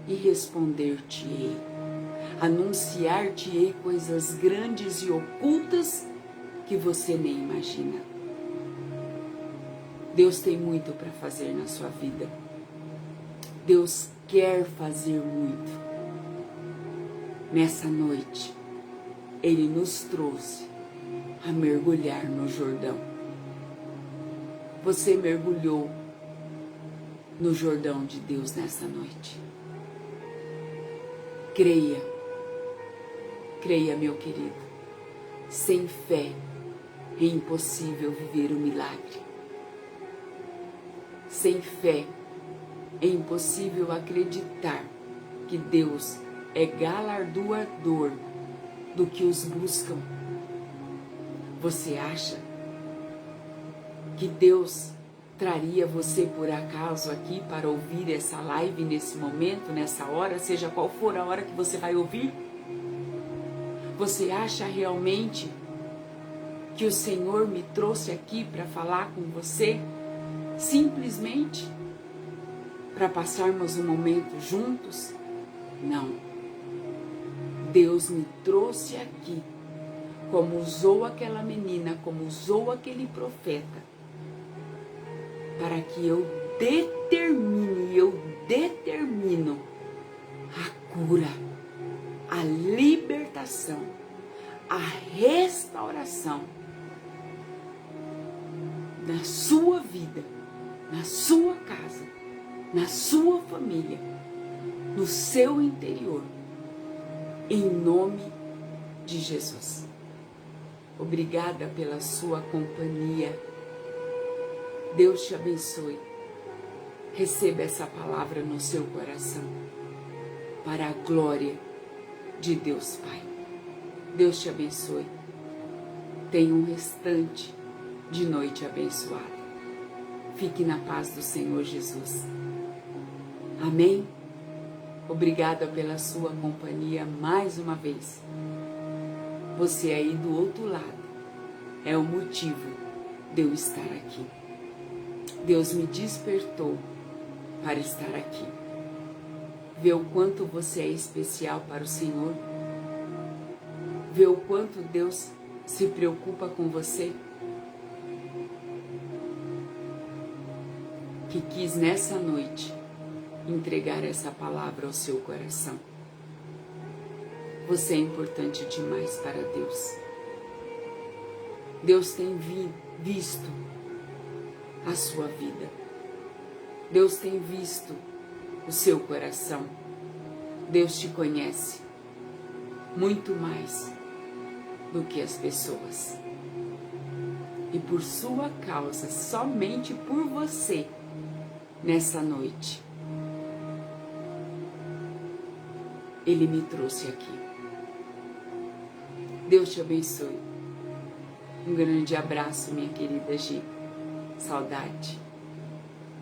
e responder-te-ei, anunciar-te-ei coisas grandes e ocultas que você nem imagina. Deus tem muito para fazer na sua vida. Deus quer fazer muito. Nessa noite, Ele nos trouxe a mergulhar no Jordão. Você mergulhou no Jordão de Deus nessa noite. Creia, creia, meu querido. Sem fé é impossível viver o milagre. Sem fé é impossível acreditar que Deus é galardoador do que os buscam. Você acha que Deus traria você por acaso aqui para ouvir essa live nesse momento, nessa hora, seja qual for a hora que você vai ouvir? Você acha realmente que o Senhor me trouxe aqui para falar com você, simplesmente para passarmos um momento juntos? Não. Deus me trouxe aqui, como usou aquela menina, como usou aquele profeta, para que eu determino a cura, a libertação, a restauração na sua vida, na sua casa, na sua família, no seu interior, em nome de Jesus. Obrigada pela sua companhia. Deus te abençoe. Receba essa palavra no seu coração, para a glória de Deus Pai. Deus te abençoe. Tenha um restante de noite abençoada. Fique na paz do Senhor Jesus. Amém? Obrigada pela sua companhia mais uma vez. Você aí do outro lado é o motivo de eu estar aqui. Deus me despertou para estar aqui. Vê o quanto você é especial para o Senhor. Vê o quanto Deus se preocupa com você. Que quis nessa noite entregar essa palavra ao seu coração. Você é importante demais para Deus. Deus tem visto a sua vida. Deus tem visto o seu coração. Deus te conhece muito mais do que as pessoas. E por sua causa, somente por você, nessa noite, Ele me trouxe aqui. Deus te abençoe. Um grande abraço, minha querida Gi. Saudade.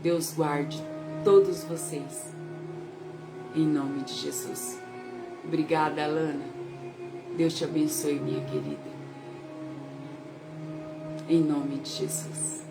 Deus guarde todos vocês. Em nome de Jesus. Obrigada, Alana. Deus te abençoe, minha querida. Em nome de Jesus.